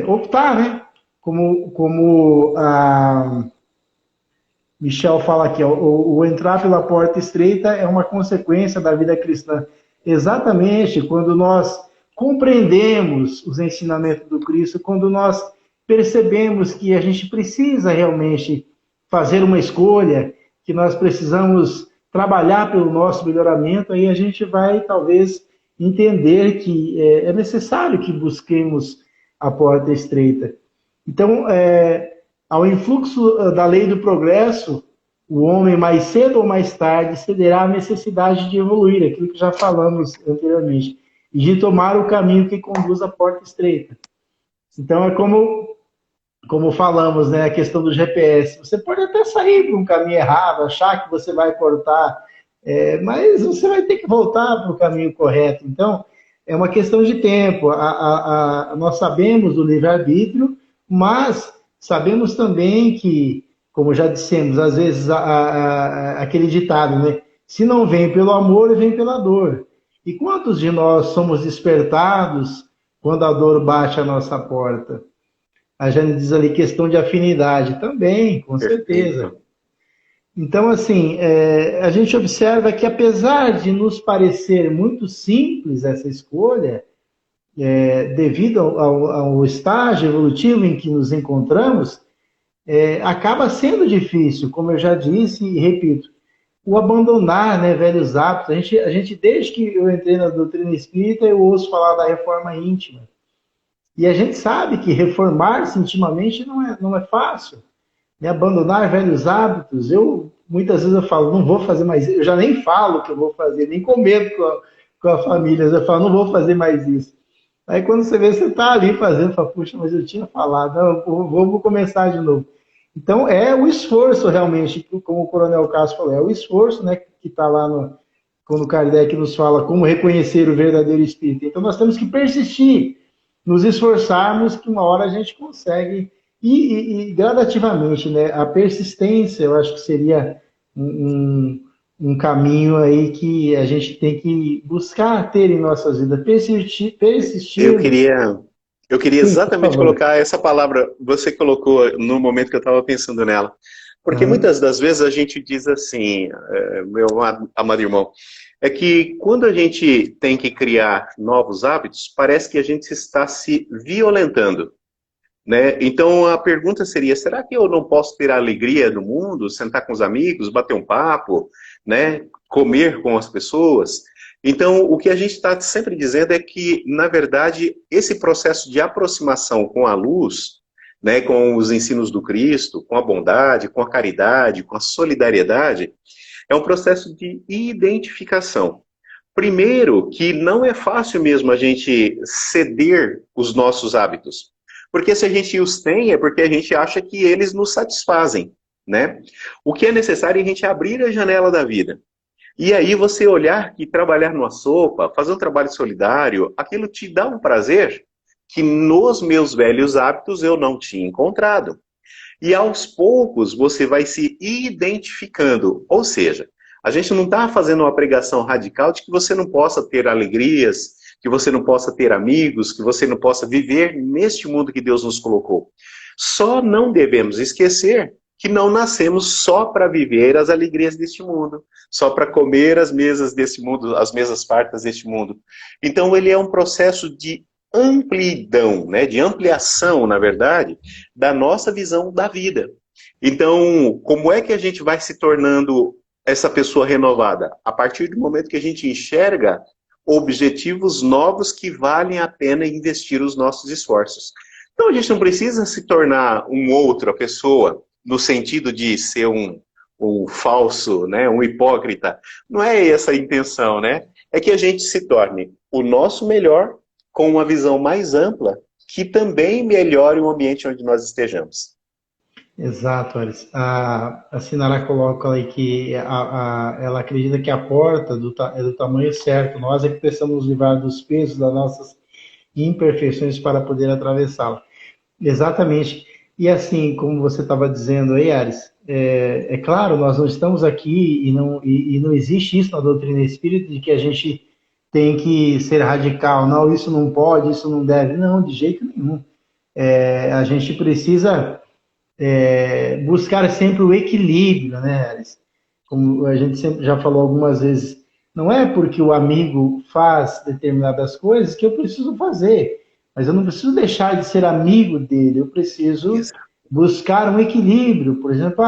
optar, né? Como a Michel fala aqui, o entrar pela porta estreita é uma consequência da vida cristã. Exatamente, quando nós compreendemos os ensinamentos do Cristo, quando nós percebemos que a gente precisa realmente fazer uma escolha, que nós precisamos trabalhar pelo nosso melhoramento, aí a gente vai talvez entender que é necessário que busquemos a porta estreita. Então, ao influxo da lei do progresso, o homem, mais cedo ou mais tarde, cederá à necessidade de evoluir, aquilo que já falamos anteriormente, e de tomar o caminho que conduz à porta estreita. Então, é como falamos, né, a questão do GPS. Você pode até sair por um caminho errado, achar que você vai cortar, mas você vai ter que voltar para o caminho correto. Então, é uma questão de tempo. Nós sabemos do livre-arbítrio, mas sabemos também que, como já dissemos, às vezes aquele ditado, né? Se não vem pelo amor, vem pela dor. E quantos de nós somos despertados quando a dor bate à nossa porta? A Jane diz ali questão de afinidade também, com certeza. Então, assim, a gente observa que apesar de nos parecer muito simples essa escolha, devido ao estágio evolutivo em que nos encontramos, acaba sendo difícil, como eu já disse e repito, o abandonar, né, velhos hábitos. A gente, desde que eu entrei na doutrina espírita, eu ouço falar da reforma íntima. E a gente sabe que reformar-se intimamente não é fácil. Né? Abandonar velhos hábitos, muitas vezes eu falo, não vou fazer mais isso, eu já nem falo que eu vou fazer, nem comento com a família, eu falo, não vou fazer mais isso. Aí quando você vê, você está ali fazendo, fala, puxa, mas eu tinha falado, não, vou começar de novo. Então é o esforço realmente, como o Coronel Castro falou, é o esforço, né, que está lá quando Kardec nos fala como reconhecer o verdadeiro espírito. Então nós temos que persistir, nos esforçarmos, que uma hora a gente consegue, e gradativamente, né, a persistência, eu acho que seria um caminho aí que a gente tem que buscar ter em nossas vidas, persistir. Eu queria exatamente colocar essa palavra, você colocou no momento que eu estava pensando nela. Porque muitas das vezes a gente diz assim, meu amado irmão, é que quando a gente tem que criar novos hábitos, parece que a gente está se violentando. Né? Então a pergunta seria, será que eu não posso ter a alegria no mundo, sentar com os amigos, bater um papo, né? Comer com as pessoas? Então o que a gente está sempre dizendo é que, na verdade, esse processo de aproximação com a luz, né, com os ensinos do Cristo, com a bondade, com a caridade, com a solidariedade, é um processo de identificação. Primeiro, que não é fácil mesmo a gente ceder os nossos hábitos. Porque se a gente os tem, é porque a gente acha que eles nos satisfazem, né? O que é necessário é a gente abrir a janela da vida. E aí você olhar que trabalhar numa sopa, fazer um trabalho solidário, aquilo te dá um prazer que nos meus velhos hábitos eu não tinha encontrado. E aos poucos você vai se identificando. Ou seja, a gente não está fazendo uma pregação radical de que você não possa ter alegrias, que você não possa ter amigos, que você não possa viver neste mundo que Deus nos colocou. Só não devemos esquecer que não nascemos só para viver as alegrias deste mundo, só para comer as mesas deste mundo, as mesas fartas deste mundo. Então ele é um processo de amplidão, né, de ampliação, na verdade, da nossa visão da vida. Então, como é que a gente vai se tornando essa pessoa renovada? A partir do momento que a gente enxerga objetivos novos que valem a pena investir os nossos esforços. Então a gente não precisa se tornar outra pessoa, no sentido de ser um um falso, né, um hipócrita. Não é essa a intenção, né? É que a gente se torne o nosso melhor com uma visão mais ampla que também melhore o ambiente onde nós estejamos. Exato, Alice. A Sinara coloca aí que ela acredita que a porta é do tamanho certo. Nós é que precisamos nos livrar dos pesos das nossas imperfeições para poder atravessá-la. Exatamente. E assim, como você estava dizendo aí, Ares, é claro, nós não estamos aqui e não existe isso na doutrina espírita de que a gente tem que ser radical. Não, isso não pode, isso não deve. Não, de jeito nenhum. A gente precisa buscar sempre o equilíbrio, né, Ares? Como a gente sempre já falou algumas vezes, não é porque o amigo faz determinadas coisas que eu preciso fazer, mas eu não preciso deixar de ser amigo dele, eu preciso Isso. buscar um equilíbrio. Por exemplo,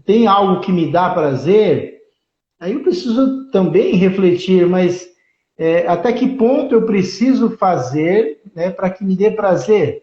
tem algo que me dá prazer, aí eu preciso também refletir, mas até que ponto eu preciso fazer, né, para que me dê prazer?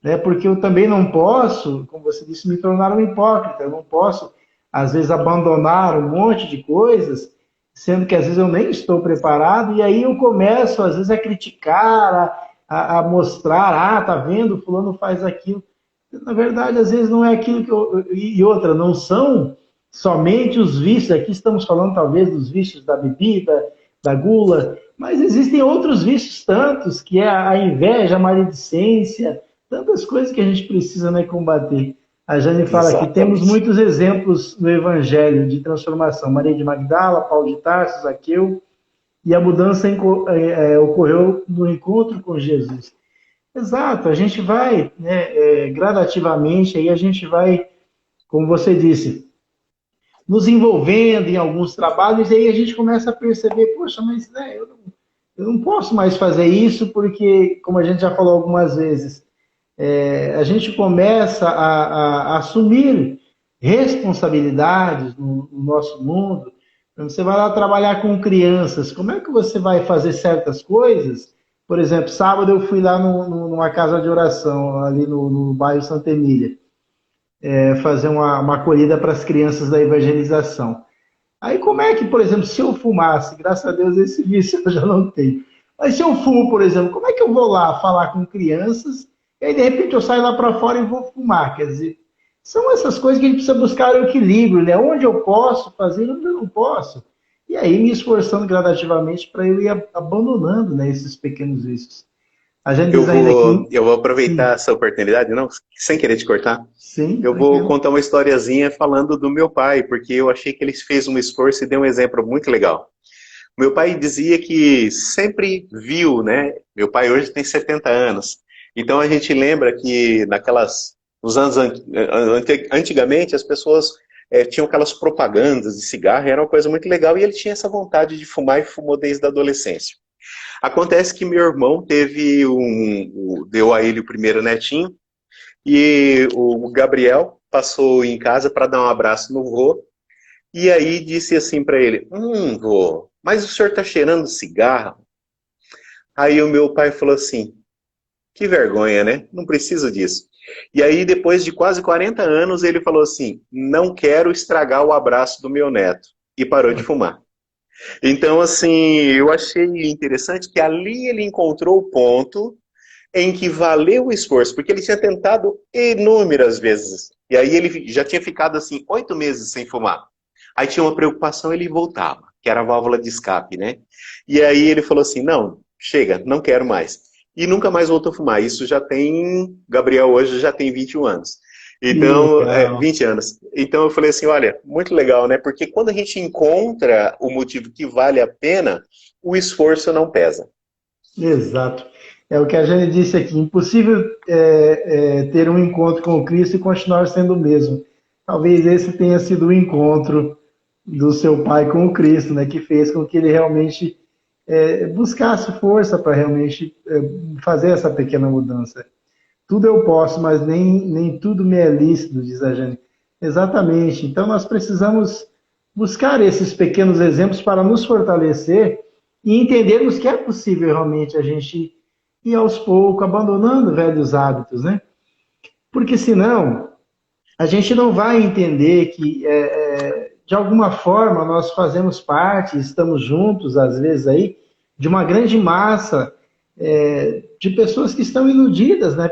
Né? Porque eu também não posso, como você disse, me tornar um hipócrita. Eu não posso, às vezes, abandonar um monte de coisas, sendo que às vezes eu nem estou preparado, e aí eu começo, às vezes, a criticar, a mostrar, tá vendo, fulano faz aquilo. Na verdade, às vezes não é aquilo que eu. E outra, não são somente os vícios, aqui estamos falando talvez dos vícios da bebida, da gula, mas existem outros vícios tantos, que é a inveja, a maledicência, tantas coisas que a gente precisa, né, combater. A Jane fala aqui, temos Exatamente. muitos exemplos no Evangelho de transformação. Maria de Magdala, Paulo de Tarso, Zaqueu, e a mudança ocorreu no encontro com Jesus. Exato, a gente vai, né, gradativamente, aí a gente vai, como você disse, nos envolvendo em alguns trabalhos, e aí a gente começa a perceber, poxa, mas né, eu não posso mais fazer isso, porque, como a gente já falou algumas vezes, a gente começa a assumir responsabilidades no nosso mundo. Você vai lá trabalhar com crianças, como é que você vai fazer certas coisas? Por exemplo, sábado eu fui lá numa casa de oração, ali no bairro Santa Emília, fazer uma acolhida para as crianças da evangelização. Aí como é que, por exemplo, se eu fumasse, graças a Deus esse vício eu já não tenho, mas se eu fumo, por exemplo, como é que eu vou lá falar com crianças e aí de repente eu saio lá para fora e vou fumar? Quer dizer, são essas coisas que a gente precisa buscar o equilíbrio, né? Onde eu posso fazer e onde eu não posso. E aí me esforçando gradativamente para eu ir abandonando, né, esses pequenos vícios. A gente diz ainda aqui, Eu vou aproveitar sim, essa oportunidade, não, sem querer te cortar. sim, Eu vou tranquilo. contar uma historiazinha falando do meu pai, porque eu achei que ele fez um esforço e deu um exemplo muito legal. Meu pai dizia que sempre viu, né? Meu pai hoje tem 70 anos. Então a gente lembra que nos anos antigamente as pessoas tinham aquelas propagandas de cigarro, era uma coisa muito legal e ele tinha essa vontade de fumar e fumou desde a adolescência. Acontece que meu irmão deu a ele o primeiro netinho e o Gabriel passou em casa para dar um abraço no vô e aí disse assim para ele: vô, mas o senhor tá cheirando cigarro? Aí o meu pai falou assim: que vergonha, né? Não preciso disso. E aí, depois de quase 40 anos, ele falou assim: não quero estragar o abraço do meu neto. E parou de fumar. Então, assim, eu achei interessante que ali ele encontrou o ponto em que valeu o esforço, porque ele tinha tentado inúmeras vezes. E aí ele já tinha ficado, assim, 8 meses sem fumar. Aí tinha uma preocupação, ele voltava, que era a válvula de escape, né? E aí ele falou assim: não, chega, não quero mais. E nunca mais voltou a fumar. Isso já tem, Gabriel hoje já tem 21 anos. Que Então, legal. 20 anos. Então eu falei assim, olha, muito legal, né? Porque quando a gente encontra o motivo que vale a pena, o esforço não pesa. Exato. É o que a Jane disse aqui. Impossível ter um encontro com o Cristo e continuar sendo o mesmo. Talvez esse tenha sido o encontro do seu pai com o Cristo, né, que fez com que ele realmente buscasse força para realmente fazer essa pequena mudança. Tudo eu posso, mas nem tudo me é lícito, diz a Jane. Exatamente. Então nós precisamos buscar esses pequenos exemplos para nos fortalecer e entendermos que é possível realmente a gente ir aos poucos abandonando velhos hábitos, né? Porque senão a gente não vai entender que, de alguma forma, nós fazemos parte, estamos juntos, às vezes, aí, de uma grande massa de pessoas que estão iludidas, né,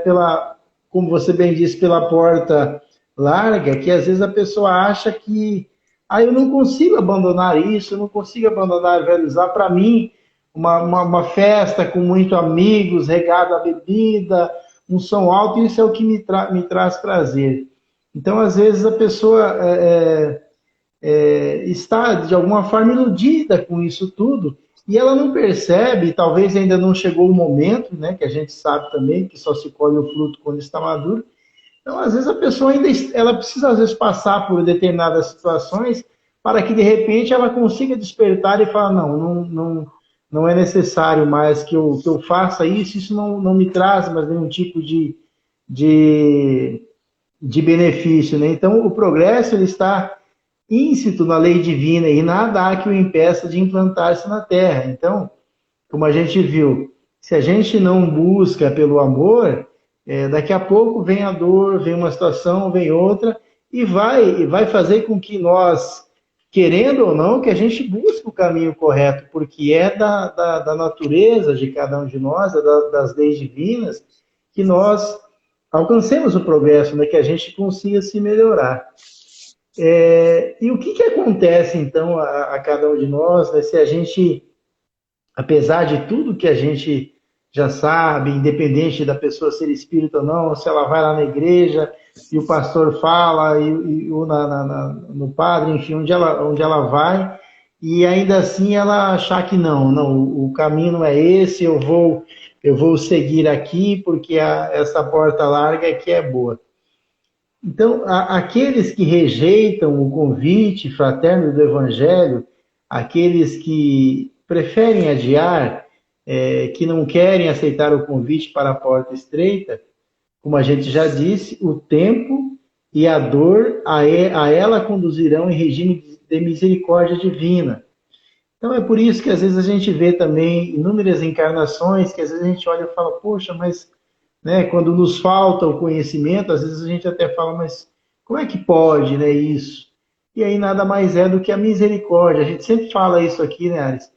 como você bem disse, pela porta larga, que às vezes a pessoa acha que, eu não consigo abandonar isso, eu não consigo abandonar realizar. Para mim, uma festa com muitos amigos, regada a bebida, um som alto, isso é o que me traz prazer. Então, às vezes, a pessoa está, de alguma forma, iludida com isso tudo, e ela não percebe, talvez ainda não chegou o momento, né, que a gente sabe também, que só se colhe o fruto quando está maduro. Então, às vezes, a pessoa ainda ela precisa, às vezes, passar por determinadas situações para que, de repente, ela consiga despertar e falar, não é necessário mais que eu faça isso não me traz mais nenhum tipo de, de benefício, né? Então, o progresso ele está íncito na lei divina e nada há que o impeça de implantar-se na Terra. Então, como a gente viu, se a gente não busca pelo amor, daqui a pouco vem a dor, vem uma situação, vem outra, e vai fazer com que nós, querendo ou não, que a gente busque o caminho correto, porque é da natureza de cada um de nós, das leis divinas, que nós alcancemos o progresso, né, que a gente consiga se melhorar. E o que acontece, então, a cada um de nós, né, se a gente, apesar de tudo que a gente já sabe, independente da pessoa ser espírita ou não, se ela vai lá na igreja e o pastor fala, ou no padre, enfim, onde ela vai, e ainda assim ela achar que não, o caminho não é esse, eu vou seguir aqui porque essa porta larga aqui é boa. Então, aqueles que rejeitam o convite fraterno do Evangelho, aqueles que preferem adiar, que não querem aceitar o convite para a porta estreita, como a gente já disse, o tempo e a dor a ela conduzirão em regime de misericórdia divina. Então é por isso que às vezes a gente vê também inúmeras encarnações que às vezes a gente olha e fala, poxa, mas né, quando nos falta o conhecimento, às vezes a gente até fala, mas como é que pode, né, isso? E aí nada mais é do que a misericórdia. A gente sempre fala isso aqui, né, Ares?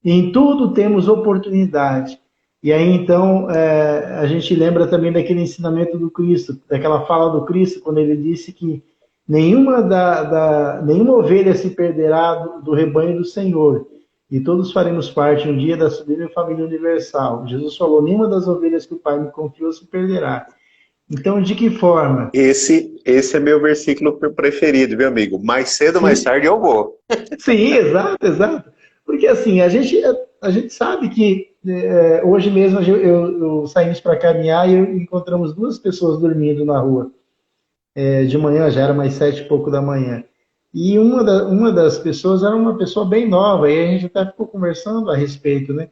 Em tudo temos oportunidade. E aí então a gente lembra também daquele ensinamento do Cristo, daquela fala do Cristo, quando ele disse que nenhuma ovelha se perderá do rebanho do Senhor, e todos faremos parte um dia da sublime família universal. Jesus falou, nenhuma das ovelhas que o Pai me confiou se perderá. Então, de que forma? Esse é meu versículo preferido, meu amigo. Mais cedo ou mais Sim, tarde eu vou. sim, exato, exato. Porque assim, a gente sabe que hoje mesmo eu saímos para caminhar e encontramos duas pessoas dormindo na rua. De manhã, já era mais 7 e pouco da manhã. E uma das pessoas era uma pessoa bem nova, e a gente até ficou conversando a respeito, né?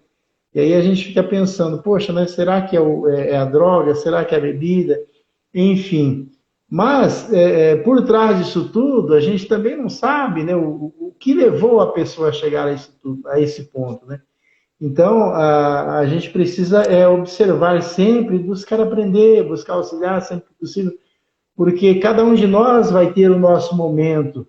E aí a gente fica pensando, poxa, né, será que é a droga? Será que é a bebida? Enfim. Mas, por trás disso tudo, a gente também não sabe, né, o que levou a pessoa a chegar a esse ponto, né? Então, a gente precisa observar sempre, buscar aprender, buscar auxiliar sempre que possível, porque cada um de nós vai ter o nosso momento,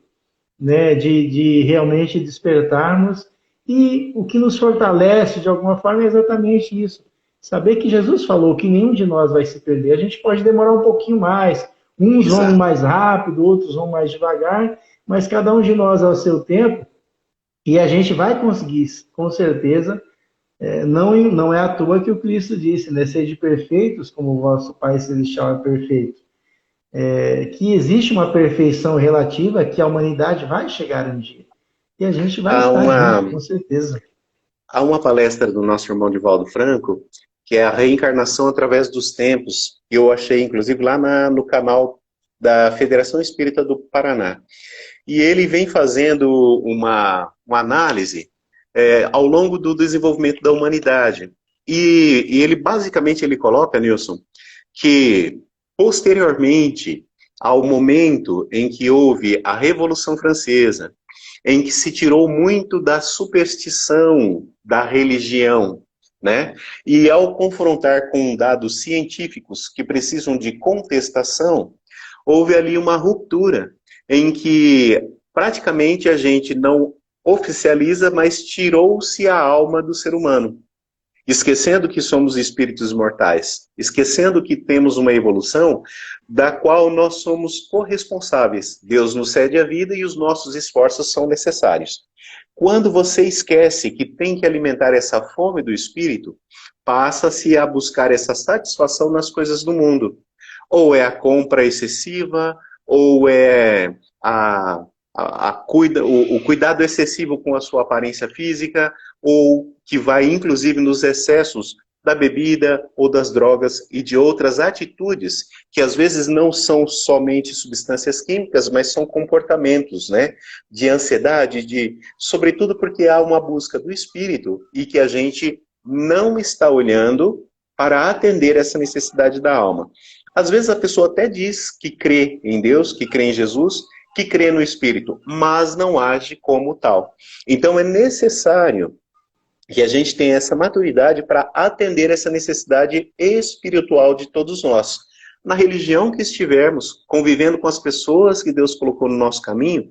né, de realmente despertarmos, e o que nos fortalece de alguma forma é exatamente isso. Saber que Jesus falou que nenhum de nós vai se perder. A gente pode demorar um pouquinho mais, uns vão Exato. mais rápido, outros vão mais devagar, mas cada um de nós ao seu tempo, e a gente vai conseguir, com certeza. Não é à toa que o Cristo disse, né? Sede perfeitos como o vosso Pai Celestial é perfeito. Que existe uma perfeição relativa que a humanidade vai chegar um dia. E a gente vai Há estar junto, uma, com certeza. há uma palestra do nosso irmão Divaldo Franco, que é a reencarnação através dos tempos, que eu achei, inclusive, lá no canal da Federação Espírita do Paraná. E ele vem fazendo uma análise ao longo do desenvolvimento da humanidade. E ele, basicamente, ele coloca, Nilson, que, posteriormente ao momento em que houve a Revolução Francesa, em que se tirou muito da superstição da religião, né? E ao confrontar com dados científicos que precisam de contestação, houve ali uma ruptura em que praticamente a gente não oficializa, mas tirou-se a alma do ser humano. Esquecendo que somos espíritos mortais, esquecendo que temos uma evolução da qual nós somos corresponsáveis. Deus nos cede a vida e os nossos esforços são necessários. Quando você esquece que tem que alimentar essa fome do espírito, passa-se a buscar essa satisfação nas coisas do mundo. Ou é a compra excessiva, ou é o cuidado excessivo com a sua aparência física, ou que vai inclusive nos excessos da bebida ou das drogas e de outras atitudes que às vezes não são somente substâncias químicas, mas são comportamentos, né, de ansiedade, sobretudo porque há uma busca do espírito e que a gente não está olhando para atender essa necessidade da alma. Às vezes a pessoa até diz que crê em Deus, que crê em Jesus, que crê no espírito, mas não age como tal. Então é necessário que a gente tenha essa maturidade para atender essa necessidade espiritual de todos nós. Na religião que estivermos, convivendo com as pessoas que Deus colocou no nosso caminho,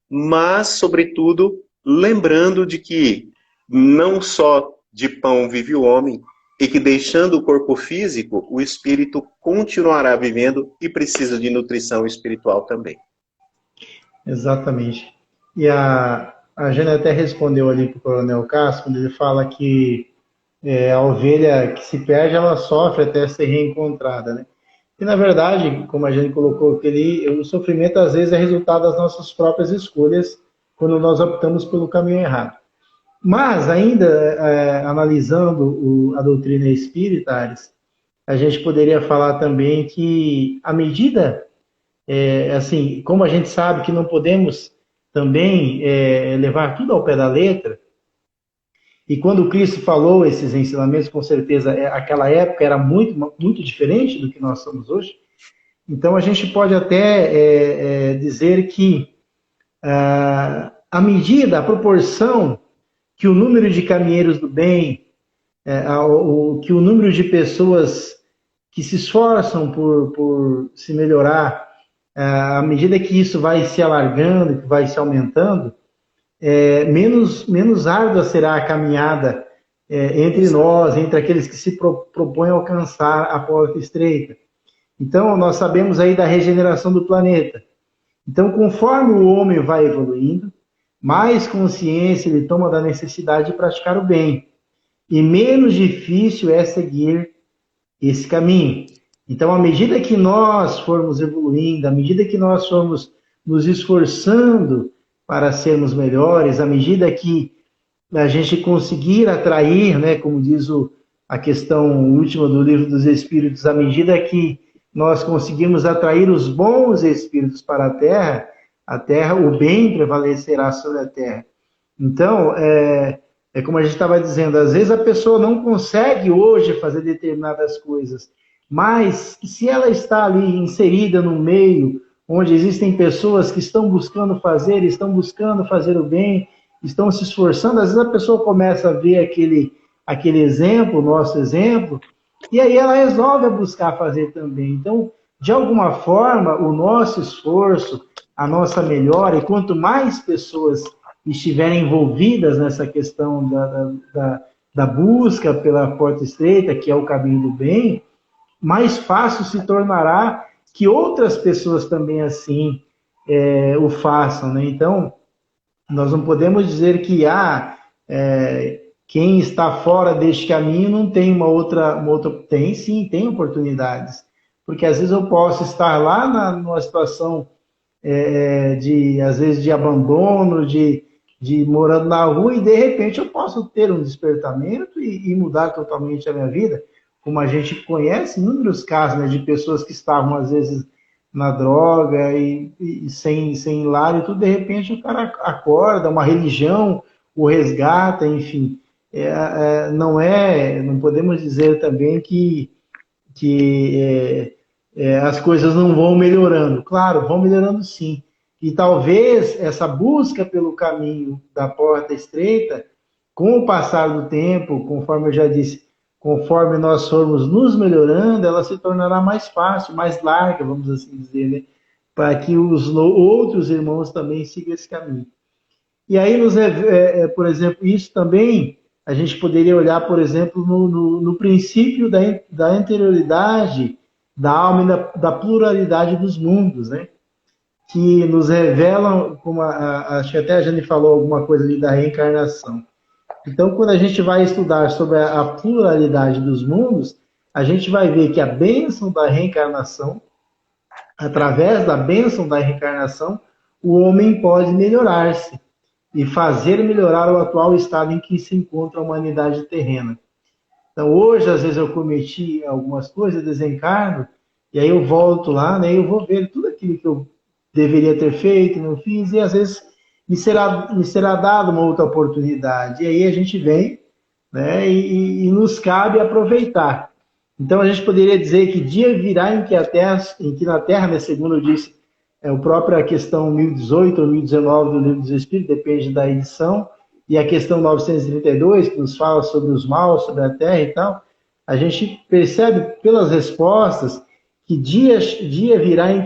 mas, sobretudo, lembrando de que não só de pão vive o homem, e que deixando o corpo físico, o espírito continuará vivendo e precisa de nutrição espiritual também. Exatamente. E a Jane até respondeu ali para o Coronel Castro, quando ele fala que a ovelha que se perde, ela sofre até ser reencontrada, né? E, na verdade, como a gente colocou aqui, o sofrimento, às vezes, é resultado das nossas próprias escolhas, quando nós optamos pelo caminho errado. Mas, ainda analisando a doutrina espírita, Ares, a gente poderia falar também que, à medida, assim, como a gente sabe que não podemos também levar tudo ao pé da letra, e quando Cristo falou esses ensinamentos, com certeza, aquela época era muito, muito diferente do que nós somos hoje. Então, a gente pode até dizer que a medida, a proporção que o número de caminheiros do bem, que o número de pessoas que se esforçam por se melhorar, à medida que isso vai se alargando, que vai se aumentando, menos árdua será a caminhada entre nós, entre aqueles que se propõem a alcançar a porta estreita. Então, nós sabemos aí da regeneração do planeta. Então, conforme o homem vai evoluindo, mais consciência ele toma da necessidade de praticar o bem. E menos difícil é seguir esse caminho. Então, à medida que nós formos evoluindo, à medida que nós formos nos esforçando para sermos melhores, à medida que a gente conseguir atrair, né, como diz a questão última do Livro dos Espíritos, à medida que nós conseguimos atrair os bons espíritos para a terra, o bem prevalecerá sobre a terra. Então, como a gente estava dizendo, às vezes a pessoa não consegue hoje fazer determinadas coisas, mas se ela está ali inserida no meio onde existem pessoas que estão buscando fazer o bem, estão se esforçando, às vezes a pessoa começa a ver aquele exemplo, nosso exemplo, e aí ela resolve buscar fazer também. Então, de alguma forma, o nosso esforço, a nossa melhora, e quanto mais pessoas estiverem envolvidas nessa questão da busca pela porta estreita, que é o caminho do bem, mais fácil se tornará que outras pessoas também assim o façam, né? Então, nós não podemos dizer que quem está fora deste caminho não tem uma outra... Tem sim, tem oportunidades. Porque às vezes eu posso estar lá numa situação às vezes de abandono, de morando na rua, e de repente eu posso ter um despertamento e mudar totalmente a minha vida. Como a gente conhece inúmeros casos, né, de pessoas que estavam, às vezes, na droga e sem lar e tudo, de repente o cara acorda, uma religião o resgata, enfim. Não podemos dizer também que as coisas não vão melhorando. Claro, vão melhorando sim. E talvez essa busca pelo caminho da porta estreita, com o passar do tempo, conforme eu já disse, conforme nós formos nos melhorando, ela se tornará mais fácil, mais larga, vamos assim dizer, né? para que os outros irmãos também sigam esse caminho. E aí, por exemplo, isso também a gente poderia olhar, por exemplo, no princípio da interioridade da alma e da pluralidade dos mundos, né? Que nos revelam, como acho que até a Jane falou alguma coisa ali da reencarnação. Então, quando a gente vai estudar sobre a pluralidade dos mundos, a gente vai ver que a bênção da reencarnação, através da bênção da reencarnação, o homem pode melhorar-se e fazer melhorar o atual estado em que se encontra a humanidade terrena. Então, hoje, às vezes, eu cometi algumas coisas, desencarno, e aí eu volto lá, né, e eu vou ver tudo aquilo que eu deveria ter feito, não fiz, e às vezes me será dada uma outra oportunidade. E aí a gente vem, né, e nos cabe aproveitar. Então, a gente poderia dizer que dia virá em que na Terra, né, segundo eu disse, a própria questão 1018 ou 1019 do Livro dos Espíritos, depende da edição, e a questão 932, que nos fala sobre os maus, sobre a Terra e tal, a gente percebe pelas respostas que dia virá em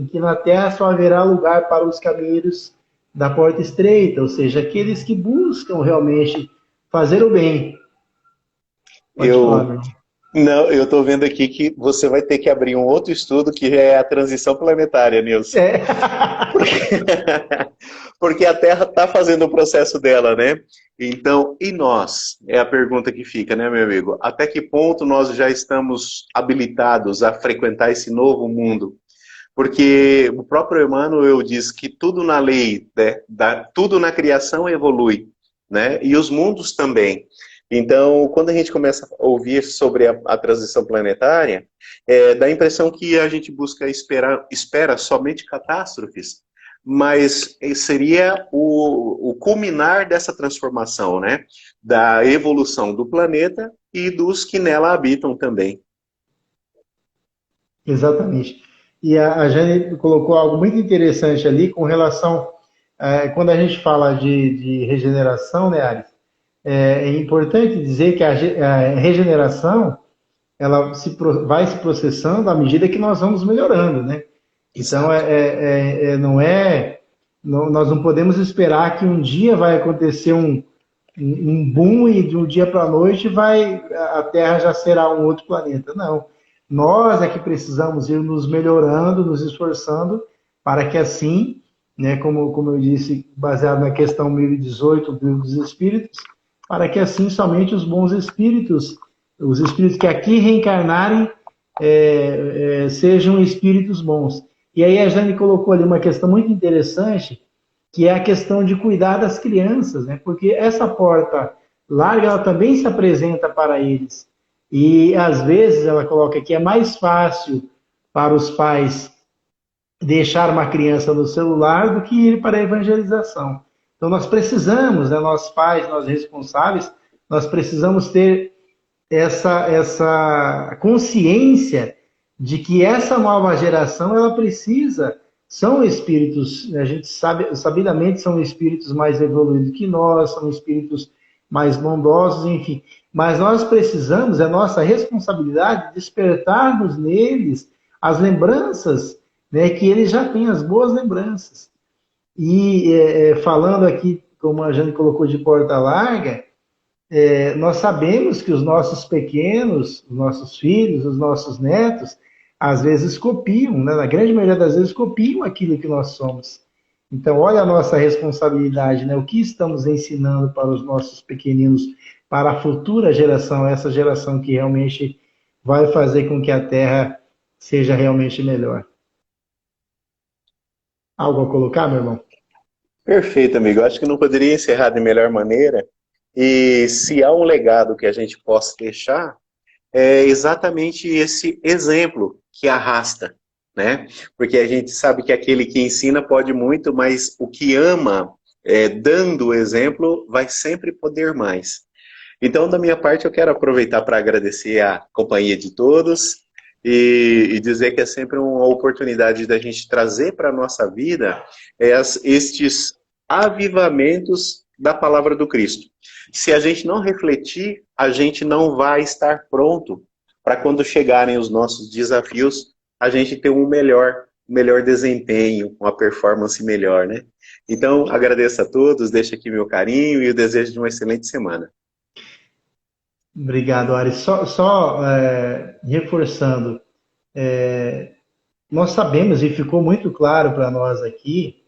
que na Terra só haverá lugar para os caminheiros da porta estreita, ou seja, aqueles que buscam realmente fazer o bem. Pode falar, meu irmão. Não, eu estou vendo aqui que você vai ter que abrir um outro estudo que é a transição planetária, Nilson. Porque a Terra está fazendo o processo dela, né? Então, e nós? É a pergunta que fica, né, meu amigo? Até que ponto nós já estamos habilitados a frequentar esse novo mundo? Porque o próprio Emmanuel diz que tudo na lei, né, tudo na criação evolui, né? E os mundos também. Então, quando a gente começa a ouvir sobre a transição planetária, dá a impressão que a gente espera somente catástrofes, mas seria o culminar dessa transformação, né? Da evolução do planeta e dos que nela habitam também. Exatamente. E a Jane colocou algo muito interessante ali com relação, quando a gente fala de regeneração, né, Aris? É importante dizer que a regeneração ela vai se processando à medida que nós vamos melhorando, né? Então, nós não podemos esperar que um dia vai acontecer um boom e de um dia para a noite a Terra já será um outro planeta. Não. Nós é que precisamos ir nos melhorando, nos esforçando, para que assim, né, como eu disse, baseado na questão 1018 do Livro dos Espíritos, para que assim somente os bons espíritos, os espíritos que aqui reencarnarem, sejam espíritos bons. E aí a Jane colocou ali uma questão muito interessante, que é a questão de cuidar das crianças, né? Porque essa porta larga, ela também se apresenta para eles. E às vezes ela coloca que é mais fácil para os pais deixar uma criança no celular do que ir para a evangelização. Então nós precisamos, né, nós pais, nós responsáveis, nós precisamos ter essa consciência de que essa nova geração, ela precisa, são espíritos, a gente sabe, sabidamente são espíritos mais evoluídos que nós, são espíritos mais bondosos, enfim. Mas nós precisamos, é nossa responsabilidade, despertarmos neles as lembranças, né, que eles já têm, as boas lembranças. E falando aqui, como a Jane colocou de porta larga, nós sabemos que os nossos pequenos, os nossos filhos, os nossos netos, às vezes copiam, né? Na grande maioria das vezes copiam aquilo que nós somos. Então, olha a nossa responsabilidade, né? O que estamos ensinando para os nossos pequeninos, para a futura geração, essa geração que realmente vai fazer com que a Terra seja realmente melhor. Algo a colocar, meu irmão? Perfeito, amigo. Acho que não poderia encerrar de melhor maneira. E se há um legado que a gente possa deixar, é exatamente esse exemplo que arrasta, né? Porque a gente sabe que aquele que ensina pode muito, mas o que ama, dando o exemplo, vai sempre poder mais. Então, da minha parte, eu quero aproveitar para agradecer a companhia de todos e dizer que é sempre uma oportunidade da gente trazer para a nossa vida estes avivamentos da palavra do Cristo. Se a gente não refletir, a gente não vai estar pronto para quando chegarem os nossos desafios, a gente ter um melhor melhor desempenho, uma performance melhor, né? Então, agradeço a todos, deixo aqui meu carinho e o desejo de uma excelente semana. Obrigado, Ari. Reforçando, nós sabemos e ficou muito claro para nós aqui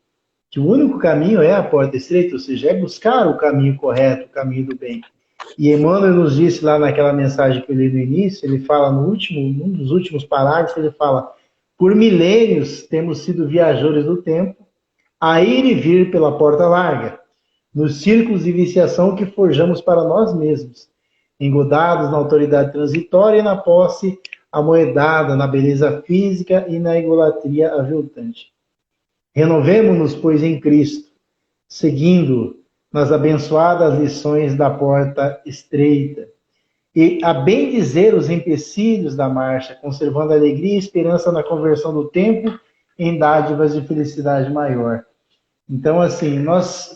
que o único caminho é a porta estreita, ou seja, é buscar o caminho correto, o caminho do bem. E Emmanuel nos disse lá naquela mensagem que eu li no início, ele fala num dos últimos parágrafos, ele fala: por milênios temos sido viajores do tempo, a ir e vir pela porta larga, nos círculos de viciação que forjamos para nós mesmos, engodados na autoridade transitória e na posse amoedada, na beleza física e na egolatria aviltante. Renovemo-nos, pois, em Cristo, seguindo nas abençoadas lições da porta estreita, e a bem dizer os empecilhos da marcha, conservando alegria e esperança na conversão do tempo em dádivas de felicidade maior. Então, assim,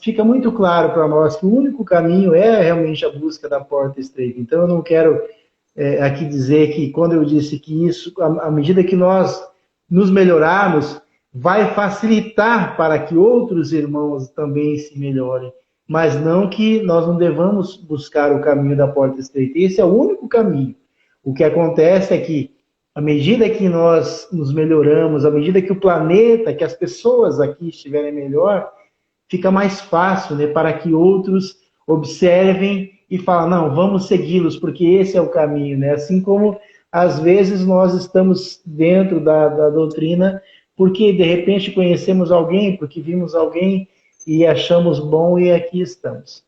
fica muito claro para nós que o único caminho é realmente a busca da porta estreita. Então, eu não quero aqui dizer que, quando eu disse que isso, à medida que nós nos melhorarmos, vai facilitar para que outros irmãos também se melhorem, mas não que nós não devamos buscar o caminho da porta estreita. Esse é o único caminho. O que acontece é que, à medida que nós nos melhoramos, à medida que o planeta, que as pessoas aqui estiverem melhor, fica mais fácil, né, para que outros observem e falem: não, vamos segui-los, porque esse é o caminho, né? Assim como, às vezes, nós estamos dentro da doutrina porque, de repente, conhecemos alguém, porque vimos alguém e achamos bom e aqui estamos.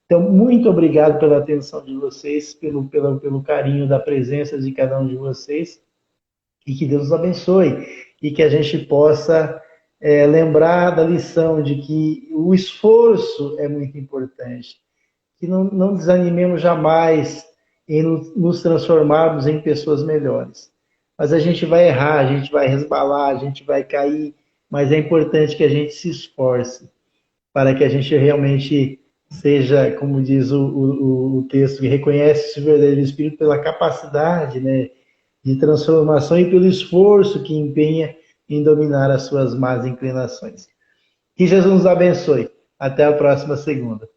Então, muito obrigado pela atenção de vocês, pelo carinho da presença de cada um de vocês, e que Deus os abençoe, e que a gente possa lembrar da lição de que o esforço é muito importante, que não desanimemos jamais em nos transformarmos em pessoas melhores. Mas a gente vai errar, a gente vai resbalar, a gente vai cair, mas é importante que a gente se esforce para que a gente realmente seja, como diz o texto, que reconhece o verdadeiro Espírito pela capacidade, né, de transformação e pelo esforço que empenha em dominar as suas más inclinações. Que Jesus nos abençoe. Até a próxima segunda.